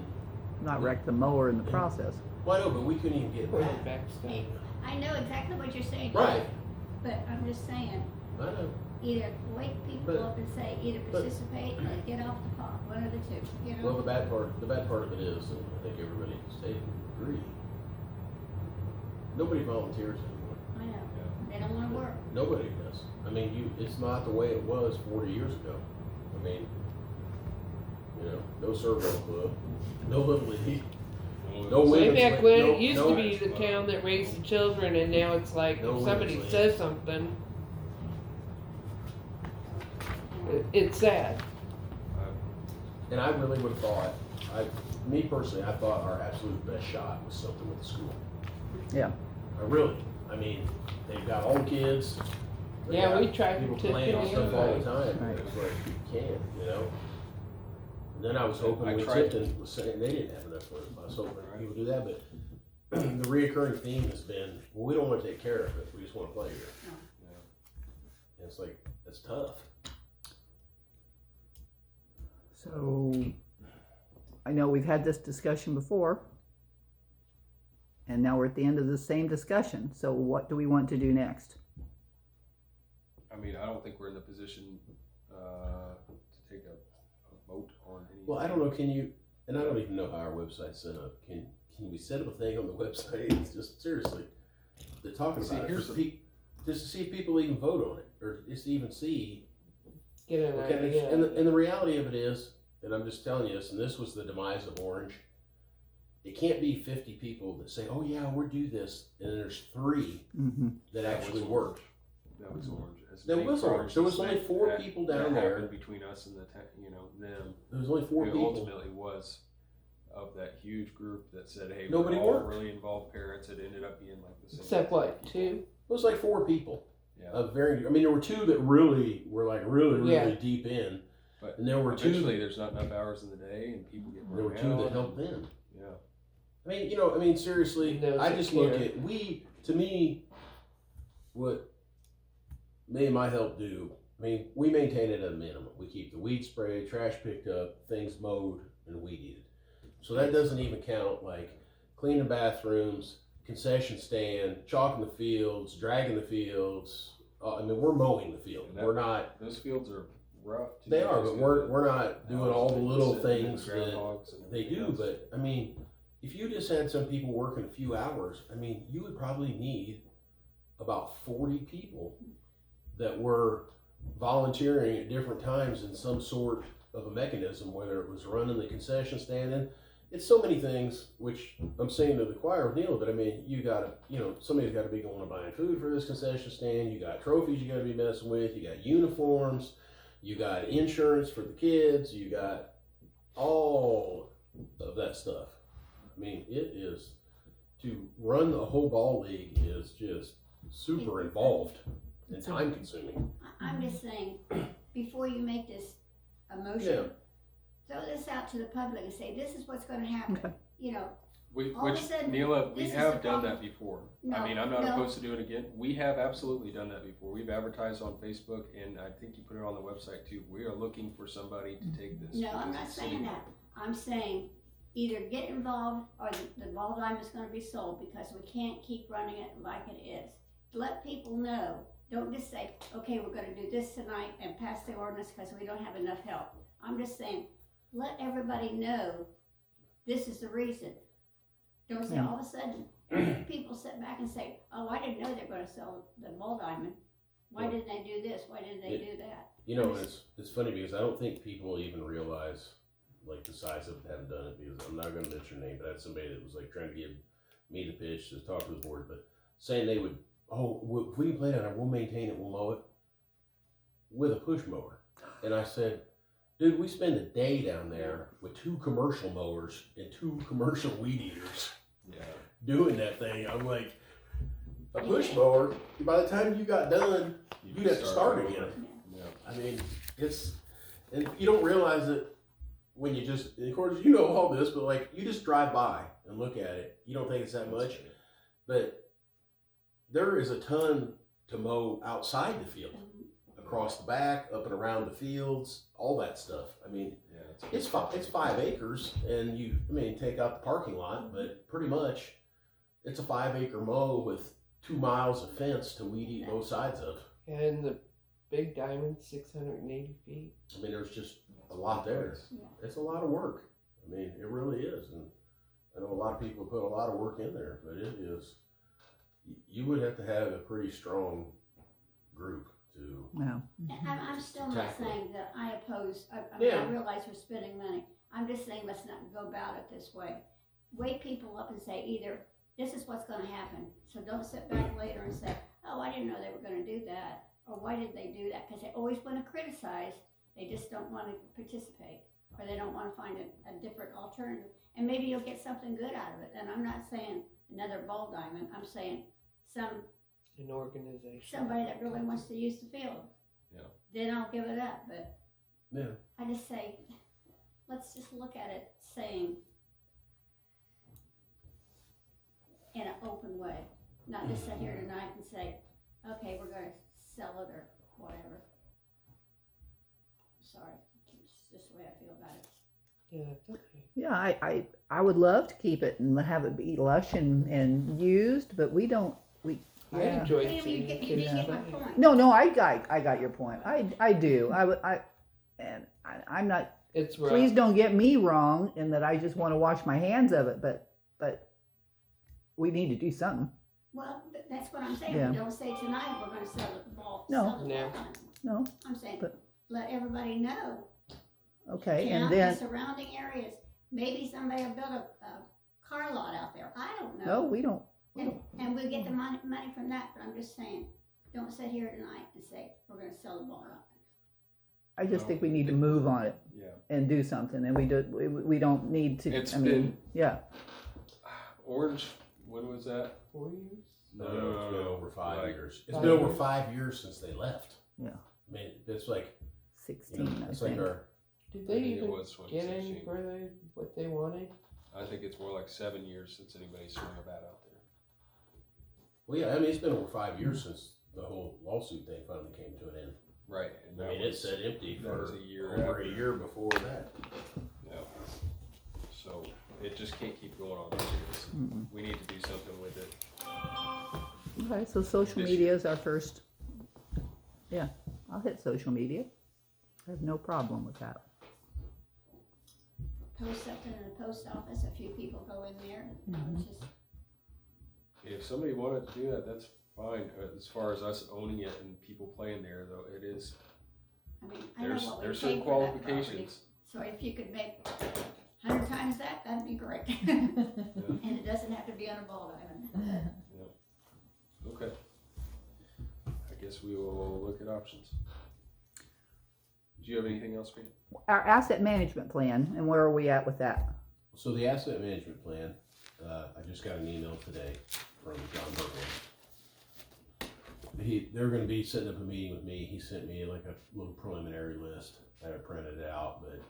S5: Not wreck the mower in the process.
S4: well, I know, but we couldn't even get
S7: Or the
S4: that.
S7: backstop.
S8: Hey, I know exactly what you're saying.
S4: Right.
S8: But I'm just saying,
S4: I know.
S8: either wake people
S4: But-
S8: up and say, either
S4: but-
S8: participate or get off the pot, one of the two,
S4: Well, the bad part of it is, and I think everybody in the state would agree, nobody volunteers anymore.
S8: I know, they don't wanna work.
S4: Nobody does. I mean, it's not the way it was 40 years ago. I mean, no servo club, no little league, no
S7: Way
S4: women's
S7: back
S4: league,
S7: when,
S4: no-
S7: it used
S4: no-
S7: to be the town that raised the children, and now it's like,
S4: No
S7: if somebody
S4: women's
S7: says something, it's sad.
S4: And I really would have thought, me personally, I thought our absolute best shot was something with the school.
S5: Yeah.
S4: I mean, they've got all the kids. they
S7: Yeah,
S4: got
S7: we tried
S4: people
S7: to
S4: playing on
S7: get
S4: stuff all the
S7: it.
S4: time.
S5: Right.
S4: It was like, you can't, And then I was hoping
S2: I
S4: when
S2: tried-
S4: Tipton was saying they didn't have enough room, I was hoping people do that, but the reoccurring theme has been, well, we don't wanna take care of it, we just wanna play here. And it's like, that's tough.
S5: So, I know we've had this discussion before, and now we're at the end of the same discussion. So what do we want to do next?
S2: I mean, I don't think we're in the position, to take a vote on anything.
S4: Well, I don't know, can you, and I don't even know how our website's set up, can we set up a thing on the website, it's just seriously, they're talking
S2: See,
S4: about it,
S2: here's
S4: just to see if people even vote on it, or just to even see.
S7: Get an
S4: Okay,
S7: idea.
S4: and the reality of it is, and I'm just telling you this, and this was the demise of Orange, it can't be 50 people that say, oh yeah, we'll do this, and then there's 3
S5: Mm-hmm.
S4: that
S2: That
S4: actually
S2: was
S4: work.
S2: That was Orange. As
S4: That
S2: Nate
S4: was Orange.
S2: Forrest
S4: There was
S2: said,
S4: only 4
S2: that-
S4: people
S2: that
S4: down there.
S2: happened between us and them.
S4: There was only 4
S2: Who
S4: people.
S2: ultimately was of that huge group that said, hey,
S4: Nobody
S2: we're all
S4: worked.
S2: really involved parents. It ended up being like the same.
S7: Except what, 2?
S4: It was like 4 people.
S2: Yeah.
S4: There were 2 that really were like really
S7: Yeah.
S4: deep in,
S2: But
S4: and there were 2
S2: eventually there's not enough hours in the day and people get
S4: there were
S2: burned
S4: 2
S2: out.
S4: that helped them.
S2: Yeah.
S4: I mean, seriously,
S7: No
S4: I just look
S7: secure.
S4: at, to me, what me and my help do, I mean, we maintain it at a minimum. We keep the weed sprayed, trash picked up, things mowed, and weed eated. So that doesn't even count like cleaning bathrooms, concession stand, chalking the fields, dragging the fields. We're mowing the field.
S2: And that-
S4: We're not,
S2: Those fields are rough. too.
S4: they are,
S2: Those
S4: but
S2: fields
S4: we're not doing all the little
S2: sitting in
S4: things that
S2: groundhogs and
S4: they
S2: everything
S4: do,
S2: else.
S4: but I mean, if you just had some people working a few hours, I mean, you would probably need about 40 people that were volunteering at different times in some sort of a mechanism, whether it was running the concession stand. And it's so many things, which I'm saying to the choir with Neil, but I mean, you gotta, somebody's gotta be going and buying food for this concession stand. You got trophies you gotta be messing with. You got uniforms. You got insurance for the kids. You got all of that stuff. I mean, it is, to run the whole ball league is just super involved and time consuming.
S8: I'm just saying, before you make this a motion, throw this out to the public and say, this is what's gonna happen,
S5: Okay.
S8: all of a sudden,
S2: Neela, we
S8: this is
S2: have
S8: the
S2: done
S8: problem.
S2: that before.
S8: No,
S2: I mean, I'm not
S8: no.
S2: opposed to doing it again. We have absolutely done that before. We've advertised on Facebook, and I think you put it on the website too. We are looking for somebody to take this.
S8: No, I'm
S2: because
S8: not
S2: it's
S8: saying
S2: city-
S8: that. I'm saying either get involved or the ball diamond's gonna be sold, because we can't keep running it like it is. Let people know. Don't just say, okay, we're gonna do this tonight and pass the ordinance because we don't have enough help. I'm just saying, let everybody know this is the reason. Don't say
S5: Yeah.
S8: all of a sudden, people sit back and say, oh, I didn't know they're gonna sell the ball diamond. Why didn't they do this? Why didn't they do that?
S4: You know, it's funny because I don't think people even realize like the size of it, haven't done it, because I'm not gonna mention your name, but I had somebody that was like trying to give me the pitch to talk to the board, but saying they would, if we can play down there, we'll maintain it, we'll mow it with a push mower. And I said, dude, we spend a day down there with 2 commercial mowers and 2 commercial weed eaters
S2: Yeah.
S4: doing that thing. I'm like, a push mower, by the time you got done, you'd have to start again.
S2: Yeah.
S4: I mean, and you don't realize it when you just, of course, you know all this, but like, you just drive by and look at it. You don't think it's that much, but there is a ton to mow outside the field, across the back, up and around the fields, all that stuff. I mean,
S2: Yeah.
S4: it's 5 acres, and take out the parking lot, but pretty much it's a 5 acre mow with 2 miles of fence to weed eat both sides of.
S7: And the Big Diamond, 680 feet.
S4: I mean, there's just a lot there.
S8: Yeah.
S4: It's a lot of work. I mean, it really is. And I know a lot of people put a lot of work in there, but it is, you would have to have a pretty strong group to.
S5: No.
S8: And I'm still not
S4: Tackle.
S8: saying that I oppose, I
S7: Yeah.
S8: realize we're spending money. I'm just saying let's not go about it this way. Wake people up and say either, this is what's gonna happen. So don't sit back later and say, oh, I didn't know they were gonna do that. Or why did they do that? Cause they always wanna criticize, they just don't wanna participate. Or they don't wanna find a different alternative. And maybe you'll get something good out of it. And I'm not saying another ball diamond, I'm saying
S7: An organization.
S8: somebody that really wants to use the field.
S2: Yeah.
S8: Then I'll give it up, but
S4: Yeah.
S8: I just say, let's just look at it saying in an open way, not just sit here tonight and say, okay, we're gonna sell it or whatever. Sorry, it's just the way I feel about it.
S7: Yeah, it's okay.
S5: Yeah, I would love to keep it and have it be lush and used, but we don't,
S7: I
S5: yeah.
S7: enjoyed
S8: You
S7: seeing the
S8: didn't
S7: kids
S8: get my
S7: play.
S8: point.
S5: No, I got your point. I do. I'm not,
S7: It's rough.
S5: please don't get me wrong in that I just want to wash my hands of it, but we need to do something.
S8: Well, that's what I'm saying,
S5: Yeah.
S8: we don't say tonight we're gonna sell the ball,
S5: No.
S8: sell the
S7: No.
S8: ball diamond.
S5: No,
S8: I'm saying,
S5: But-
S8: let everybody know.
S5: okay,
S8: Town
S5: and then,
S8: surrounding areas, maybe somebody will build a car lot out there, I don't know.
S5: no, we don't.
S8: And we'll get the money from that, but I'm just saying, don't sit here tonight and say, we're gonna sell the ball out.
S5: I just think we need to move on it
S2: Yeah.
S5: and do something, and we don't need to,
S2: It's
S5: I mean, yeah.
S2: Orange, when was that?
S7: 4 years?
S4: No, it's been over 5
S2: Like-
S4: years. It's
S7: 5
S4: been over
S7: years.
S4: 5 years since they left.
S5: Yeah.
S4: I mean, it's like,
S5: 16, I
S4: it's like
S5: think.
S4: our,
S7: Did
S2: I
S7: they
S2: think it
S7: even
S2: was
S7: get any
S2: 2016.
S7: further what they wanted?
S2: I think it's more like 7 years since anybody swung a bat out there.
S4: well, yeah, I mean, it's been over 5 years since the whole lawsuit thing finally came to an end.
S2: Right. And
S4: I
S2: that
S4: mean, it
S2: was-
S4: sat empty
S2: that
S4: for
S2: was a year
S4: over
S2: after.
S4: a year before that.
S2: Yeah. So it just can't keep going on like this.
S5: Mm-mm.
S2: We need to do something with it.
S5: Okay, so social
S2: This-
S5: media is our first, yeah, I'll hit social media. I have no problem with that.
S8: Post something in the post office, a few people go in there, it's just,
S2: If somebody wanted to do that, that's fine. As far as us owning it and people playing there, though, it is,
S8: I mean, I know what we
S2: there's
S8: paid
S2: certain
S8: for that property.
S2: qualifications.
S8: So if you could make 100 times that, that'd be great. And it doesn't have to be on a ball diamond.
S2: Okay. I guess we will look at options. Do you have anything else, Pete?
S5: Our asset management plan, and where are we at with that?
S4: So the asset management plan, I just got an email today from John Berkeley. They're gonna be setting up a meeting with me. He sent me like a little preliminary list. I haven't printed it out, but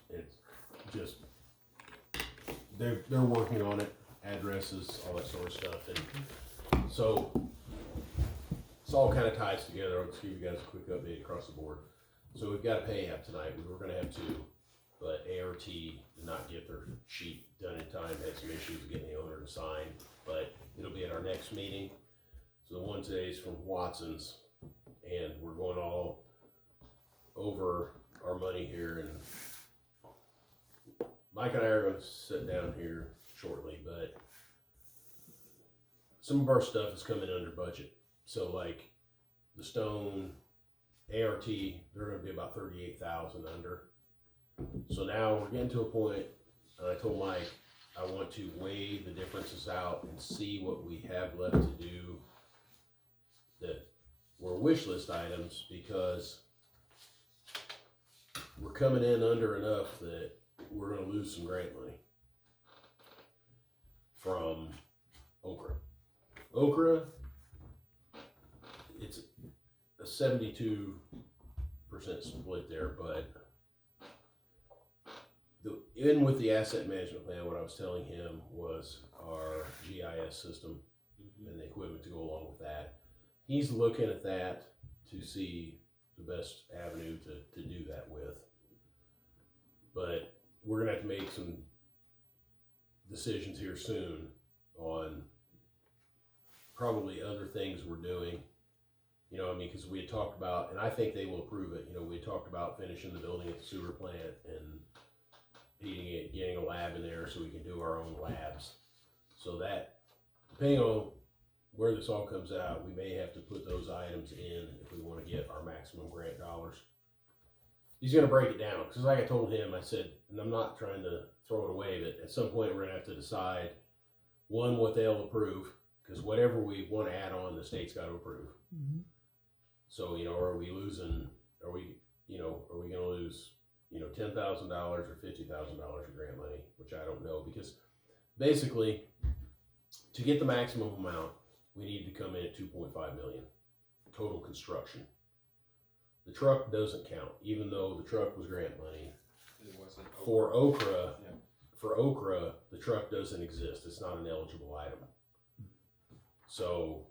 S4: it's just, they're working on it, addresses, all that sort of stuff, and so it's all kind of ties together. I'll just give you guys a quick update across the board. So we've got a pay app tonight. We were gonna have 2, but ART did not get their sheet done in time, had some issues getting the owner to sign, but it'll be at our next meeting. So the one today is from Watson's, and we're going all over our money here, and Mike and I are gonna sit down here shortly, but some of our stuff is coming under budget. So like the stone, ART, they're gonna be about 38,000 under. So now we're getting to a point, and I told Mike, I want to weigh the differences out and see what we have left to do that were wish list items, because we're coming in under enough that we're gonna lose some grant money from Okra. Okra, it's a 72% split there, but in with the asset management plan, what I was telling him was our GIS system and the equipment to go along with that. He's looking at that to see the best avenue to do that with. But we're gonna have to make some decisions here soon on probably other things we're doing. You know, I mean, because we had talked about, and I think they will approve it, you know, we had talked about finishing the building at the sewer plant and heating it, getting a lab in there so we can do our own labs. So that, depending on where this all comes out, we may have to put those items in if we want to get our maximum grant dollars. He's going to break it down, because like I told him, I said, and I'm not trying to throw it away, but at some point we're going to have to decide, one, what they'll approve, because whatever we want to add on, the state's got to approve.
S5: Mhm.
S4: So, you know, are we going to lose, $10,000 or $50,000 of grant money, which I don't know, because basically, to get the maximum amount, we need to come in at 2.5 million total construction. The truck doesn't count, even though the truck was grant money.
S2: It wasn't
S4: For Okra,
S2: Yeah.
S4: the truck doesn't exist. It's not an eligible item. So,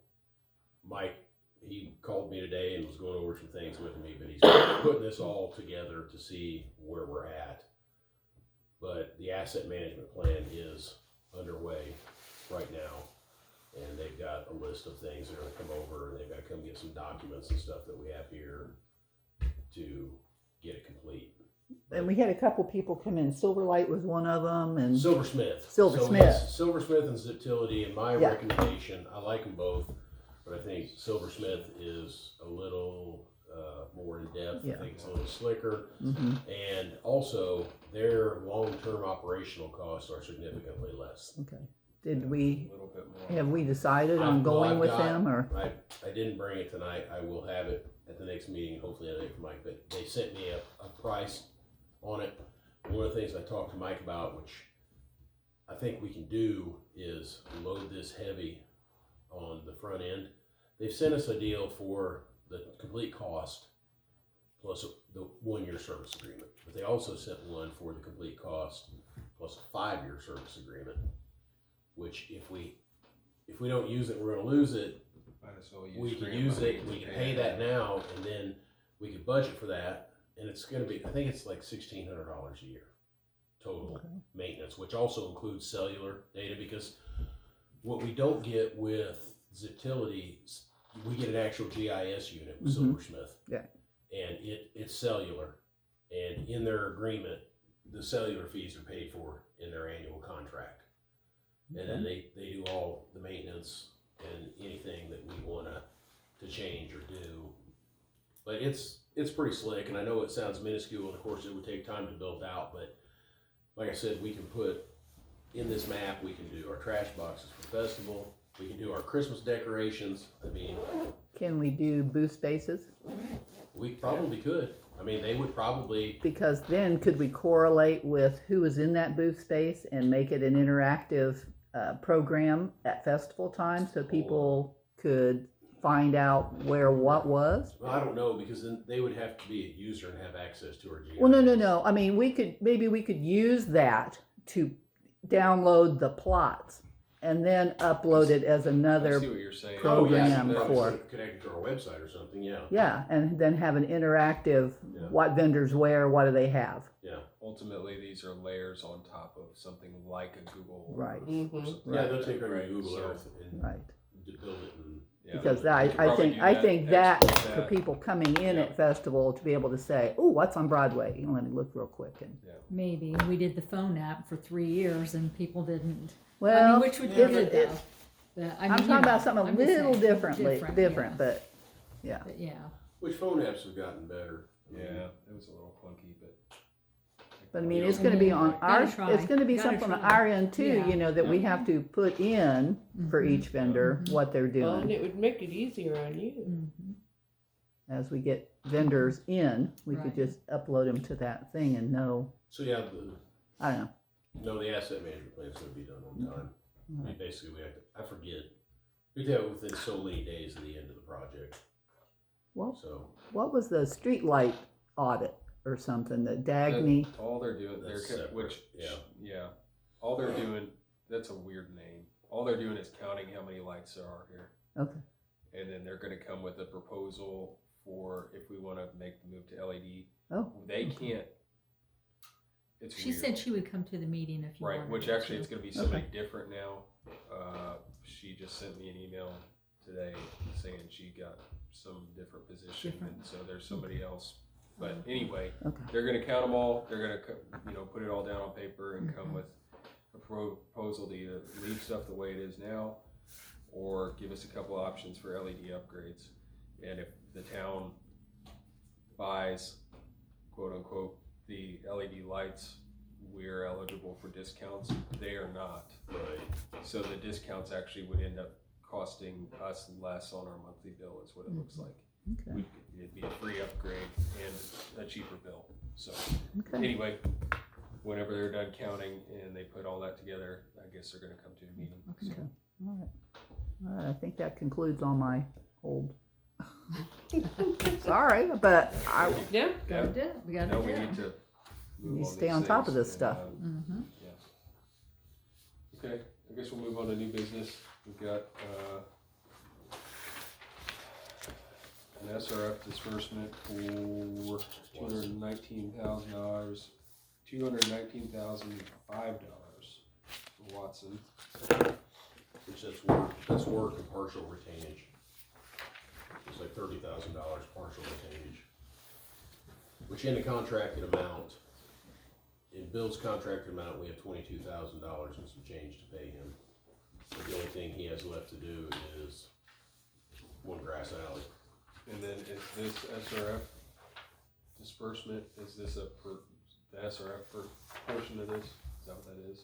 S4: Mike, he called me today and was going over some things with me, but he's putting this all together to see where we're at. But the asset management plan is underway right now, and they've got a list of things they're gonna come over, and they've gotta come get some documents and stuff that we have here to get it complete.
S5: And we had a couple people come in. Silverlight was one of them, and
S4: Silversmith.
S5: Silversmith.
S4: So Silversmith and Ziptility, in my
S5: Yeah.
S4: recommendation, I like them both, but I think Silversmith is a little more in depth.
S5: Yeah.
S4: I think it's a little slicker,
S5: mhm.
S4: and also their long-term operational costs are significantly less.
S5: Okay. Did
S2: a
S5: we
S2: little bit more.
S5: have we decided on
S4: I've
S5: going with
S4: got-
S5: them, or
S4: I didn't bring it tonight. I will have it at the next meeting, hopefully I think for Mike, but they sent me a price on it. One of the things I talked to Mike about, which I think we can do, is load this heavy on the front end. They've sent us a deal for the complete cost plus the 1-year service agreement, but they also sent one for the complete cost plus a 5-year service agreement, which if we don't use it, we're gonna lose it.
S2: Might as well
S4: We can
S2: grant
S4: use
S2: money
S4: it,
S2: to
S4: we can pay that now, and then we could budget for that, and it's gonna be, I think it's like $1,600 a year total maintenance, which also includes cellular data, because what we don't get with Ziptility, we get an actual GIS unit with
S5: Mhm.
S4: Silversmith.
S5: Yeah.
S4: And it's cellular, and in their agreement, the cellular fees are paid for in their annual contract. And then they do all the maintenance and anything that we wanna to change or do. But it's pretty slick, and I know it sounds minuscule, and of course it would take time to build out, but like I said, we can put in this map, we can do our trash boxes for festival, we can do our Christmas decorations. I mean,
S5: can we do booth spaces?
S4: we probably could. I mean, they would probably,
S5: Because then could we correlate with who was in that booth space and make it an interactive program at festival time so people could find out where what was?
S4: well, I don't know, because then they would have to be a user and have access to our GIS.
S5: Well, no. I mean, we could use that to download the plots and then upload it as
S2: I
S5: another
S2: see what you're saying.
S4: Oh, yeah,
S5: program
S4: you could
S5: for-
S4: probably connect it to our website or something, yeah.
S5: Yeah, and then have an interactive,
S4: Yeah.
S5: what vendors where, what do they have?
S2: Ultimately, these are layers on top of something like a Google.
S5: Right.
S2: Earth
S7: Mhm.
S2: or something
S4: Yeah,
S2: like
S4: they'll
S2: that,
S4: take our
S2: right?
S4: Google
S2: So,
S4: Earth and
S5: Right.
S4: build it and.
S2: yeah,
S5: Because
S2: we could
S5: I
S2: probably
S5: think
S2: do
S5: I think that
S2: export
S5: for
S2: that.
S5: people coming in
S2: Yeah.
S5: at festival to be able to say, oh, what's on Broadway? You know, let me look real quick. And
S3: Maybe we did the phone app for 3 years and people didn't. I
S5: well,
S3: mean, which would be
S5: it's-
S3: good though.
S5: it's-
S3: But, I
S5: I'm
S3: mean,
S5: talking about something a
S3: I'm just
S5: little
S3: saying,
S5: different,
S3: yeah.
S5: but Yeah.
S3: But yeah,
S4: Which phone apps have gotten better.
S2: Yeah, it was a little clunky, but.
S5: But I mean,
S2: You
S5: it's
S2: know,
S5: gonna be
S3: I mean,
S5: on our,
S3: gotta try.
S5: it's gonna be
S3: Gotta
S5: something on
S3: try.
S5: our end too,
S3: Yeah.
S5: you know, that we
S2: Yeah.
S5: have to put in for
S3: Mhm.
S5: each vendor,
S3: Mhm.
S5: what they're
S7: Well, and
S5: doing.
S7: it would make it easier on you.
S3: Mhm.
S5: As we get vendors in, we could
S3: Right.
S5: just upload them to that thing and know,
S4: So yeah,
S5: I don't know.
S4: no, the asset management plan's gonna be done on time.
S5: Alright.
S4: Basically, we have to, I forget, we have to have it within so many days of the end of the project,
S5: Well,
S4: so.
S5: what was the street light audit or something that Dagny?
S2: All they're doing,
S4: That's
S2: they're,
S4: separate,
S2: which,
S4: yeah.
S2: yeah, all they're doing, that's a weird name. All they're doing is counting how many lights there are here.
S5: Okay,
S2: And then they're gonna come with a proposal for if we wanna make the move to LED.
S5: oh,
S2: They
S5: okay.
S2: can't, it's
S3: She
S2: weird.
S3: said she would come to the meeting if you
S2: Right,
S3: wanted
S2: which
S3: her
S2: actually
S3: to.
S2: it's gonna be somebody different now. She just sent me an email today saying she got some different position,
S3: Different.
S2: and so there's somebody else. But anyway,
S5: Okay.
S2: they're gonna count them all, they're gonna, put it all down on paper and come
S3: Mhm.
S2: with a proposal to either leave stuff the way it is now, or give us a couple options for LED upgrades. And if the town buys, quote unquote, the LED lights, we're eligible for discounts. They are not.
S4: Right.
S2: So the discounts actually would end up costing us less on our monthly bill is what it looks like.
S5: Okay,
S2: It'd be a free upgrade and a cheaper bill. So
S5: okay.
S2: anyway, whenever they're done counting and they put all that together, I guess they're gonna come to a meeting.
S3: Okay.
S5: Okay. All right. All right, I think that concludes all my old. Sorry, but I,
S7: Yeah.
S3: Gotta do it. We gotta
S2: Now
S3: do
S2: we
S3: it.
S2: need to move
S5: You
S2: on
S5: stay
S2: these
S5: on top of
S2: things
S5: this stuff.
S3: Mm-hmm.
S2: Okay, I guess we'll move on to new business. We've got, an SRF disbursement for $219,000, $219,005 for Watson.
S4: Which that's work and partial retainage. It's like $30,000 partial retainage. Which in the contracted amount, in Bill's contracted amount, we have $22,000 and some change to pay him. But the only thing he has left to do is one grass alley.
S2: And then is this SRF disbursement, is this the SRF portion of this? Is that what that is?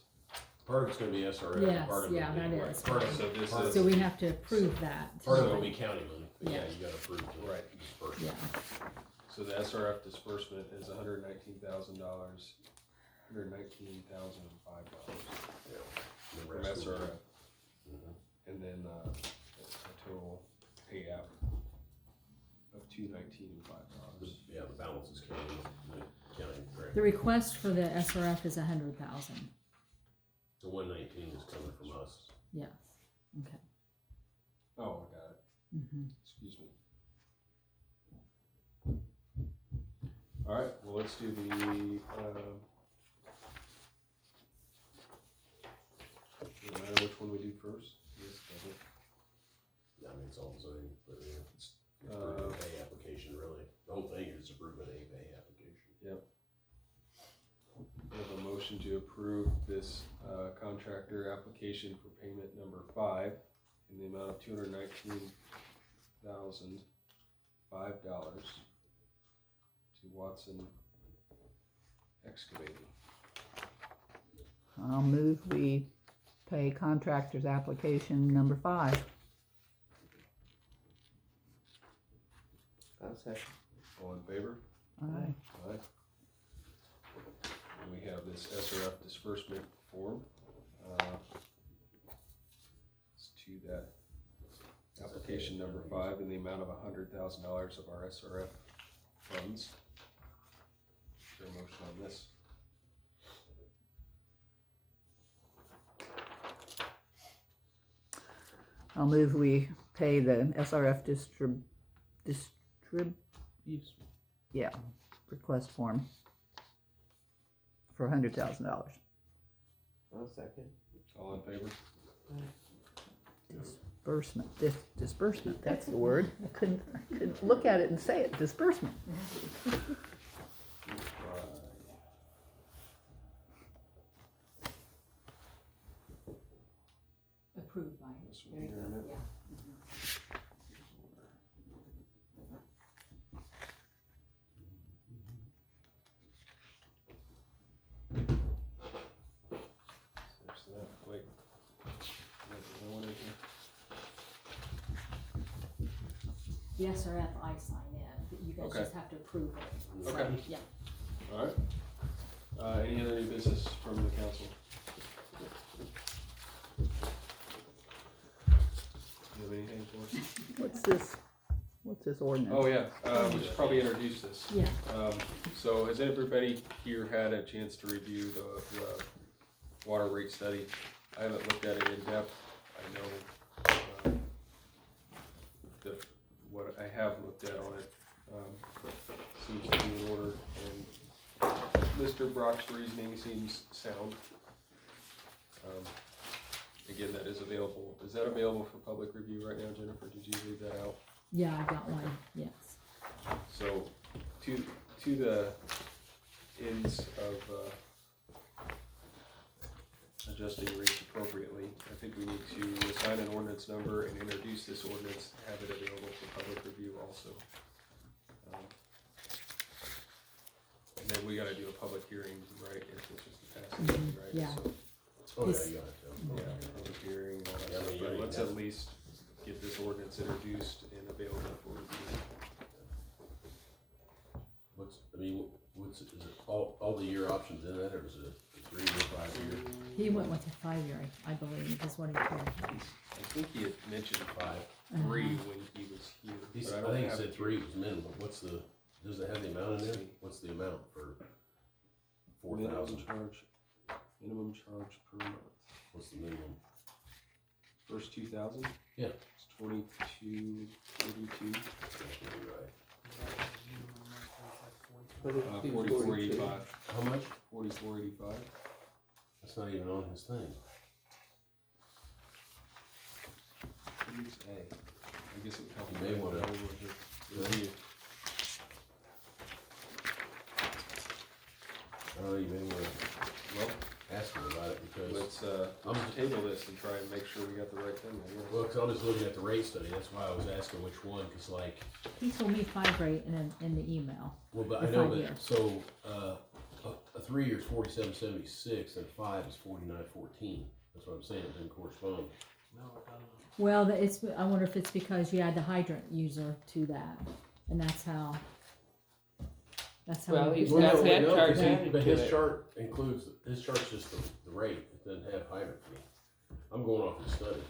S4: Part of it's gonna be SRF,
S3: Yes,
S4: part of
S3: yeah,
S4: it
S3: that
S4: will be,
S3: is.
S4: part of
S2: So this
S4: part of
S2: is-
S3: So we have to approve that.
S4: part of it will be county money, but yeah,
S3: Yeah.
S4: you gotta approve the
S2: Right.
S4: disbursement.
S3: Yeah,
S2: So the SRF disbursement is $119,000, $119,005
S4: Yeah. The
S2: from
S4: rest will be-
S2: SRF.
S4: Mhm.
S2: And then, a total payout of $219,005.
S4: Yeah, the balance is county, the county grant.
S3: the request for the SRF is 100,000.
S4: The 119 is coming from us.
S3: Yes, okay.
S2: Oh, I got it,
S3: Mm-hmm.
S2: excuse me. Alright, well, let's do the, does it matter which one we do first? Yes, does it?
S4: Yeah, I mean, it's all the same, but yeah, it's
S2: Uh,
S4: approving a pay application, really. The whole thing is approving a pay application.
S2: We have a motion to approve this contractor application for payment number 5 in the amount of $219,005 to Watson Excavating.
S5: I'll move we pay contractor's application number 5.
S7: I'll second.
S2: All in favor?
S5: Aye.
S2: Aye. And we have this SRF disbursement form. It's to that application number 5 in the amount of $100,000 of our SRF funds. Is there a motion on this?
S5: I'll move we pay the SRF request form for $100,000.
S7: I'll second.
S2: All in favor?
S5: Disbursement, that's the word. I couldn't look at it and say it, disbursement.
S3: Approved by.
S2: This one here.
S3: The SRF I sign in, but you guys
S2: Okay.
S3: just have to approve it.
S2: Okay.
S3: Yeah.
S2: Alright. Any other new business from the council? You have anything for us?
S5: What's this ordinance?
S2: Oh, yeah, we should probably introduce this.
S3: Yeah.
S2: So has everybody here had a chance to review the water rate study? I haven't looked at it in depth. I know, what I have looked at on it, seems to be in order, and Mr. Brock's reasoning seems sound. Again, that is available. Is that available for public review right now, Jennifer? Did you leave that out?
S3: Yeah, I got one, yes.
S2: So, to the ends of adjusting rates appropriately, I think we need to assign an ordinance number and introduce this ordinance, have it available for public review also. And then we gotta do a public hearing, right, if this is the passage, right?
S3: Yeah.
S2: So,
S4: Oh, yeah,
S3: This-
S4: you got it, too.
S2: yeah, public hearing, all that
S4: Yeah, I
S2: stuff,
S4: mean,
S2: but
S4: you
S2: let's
S4: have-
S2: at least get this ordinance introduced and available for review.
S4: Is it all the year options in that, or is it a 3 or 5 year?
S3: He went with a 5-year, I believe, is what he told me.
S2: I think he had mentioned
S4: 5.
S2: 3 when he was here.
S4: He's,
S2: but
S4: I
S2: don't
S4: think he
S2: have
S4: said
S2: it
S4: 3
S2: here.
S4: was minimum. Does it have the amount in there? What's the amount for 4,000?
S2: Minimum charge per month.
S4: What's the minimum?
S2: First 2,000?
S4: Yeah.
S2: It's 22.82.
S4: That's gonna be right.
S2: 44.85.
S4: How much?
S2: 44.85.
S4: That's not even on his thing.
S2: Who's A? I guess it would help.
S4: You may wanna-
S2: Review.
S4: I don't know, you may wanna
S2: Well,
S4: ask him about it, because,
S2: let's
S4: I'm-
S2: table this and try and make sure we got the right thing. I guess.
S4: well, 'cause I'm just looking at the rate study, that's why I was asking which one, 'cause like,
S3: He told me 5 rate in the email.
S4: well, but
S3: The
S4: I know
S3: 5
S4: that,
S3: year.
S4: so, a 3 year is 47.76, and 5 is 49.14. That's what I'm saying, it doesn't correspond.
S6: No, I don't know.
S3: Well, I wonder if it's because you add the hydrant user to that, and that's how.
S7: Well,
S3: we-
S7: he's
S4: Well,
S7: got
S4: no,
S7: that
S4: no,
S7: charge
S4: 'cause
S7: added
S4: but
S7: to
S4: his
S7: it.
S4: chart includes, his chart's just the rate, it doesn't have hydrant fee. I'm going off the study.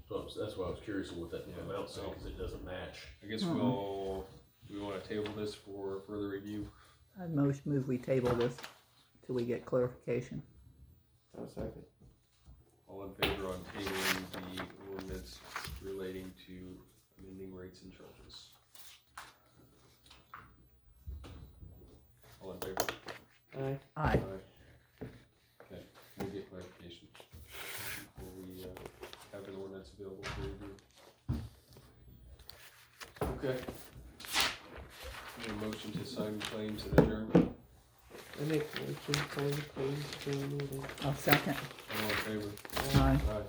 S4: So that's why I was curious on what that
S2: Yeah,
S4: amount said,
S2: so-
S4: because it doesn't match.
S2: I guess
S3: Uh-huh.
S2: do we wanna table this for further review?
S5: I'd move we table this till we get clarification.
S7: I'll second.
S2: All in favor on tabling the ordinance relating to amending rates and charges? All in favor?
S7: Aye.
S5: Aye.
S2: Okay, we'll get clarification before we, have an ordinance available for review. Okay. Need a motion to sign claims and adjourn,
S7: I make a motion, sign the claims, adjourn meeting.
S5: I'll second.
S2: all in favor?
S5: Aye.
S2: Aye.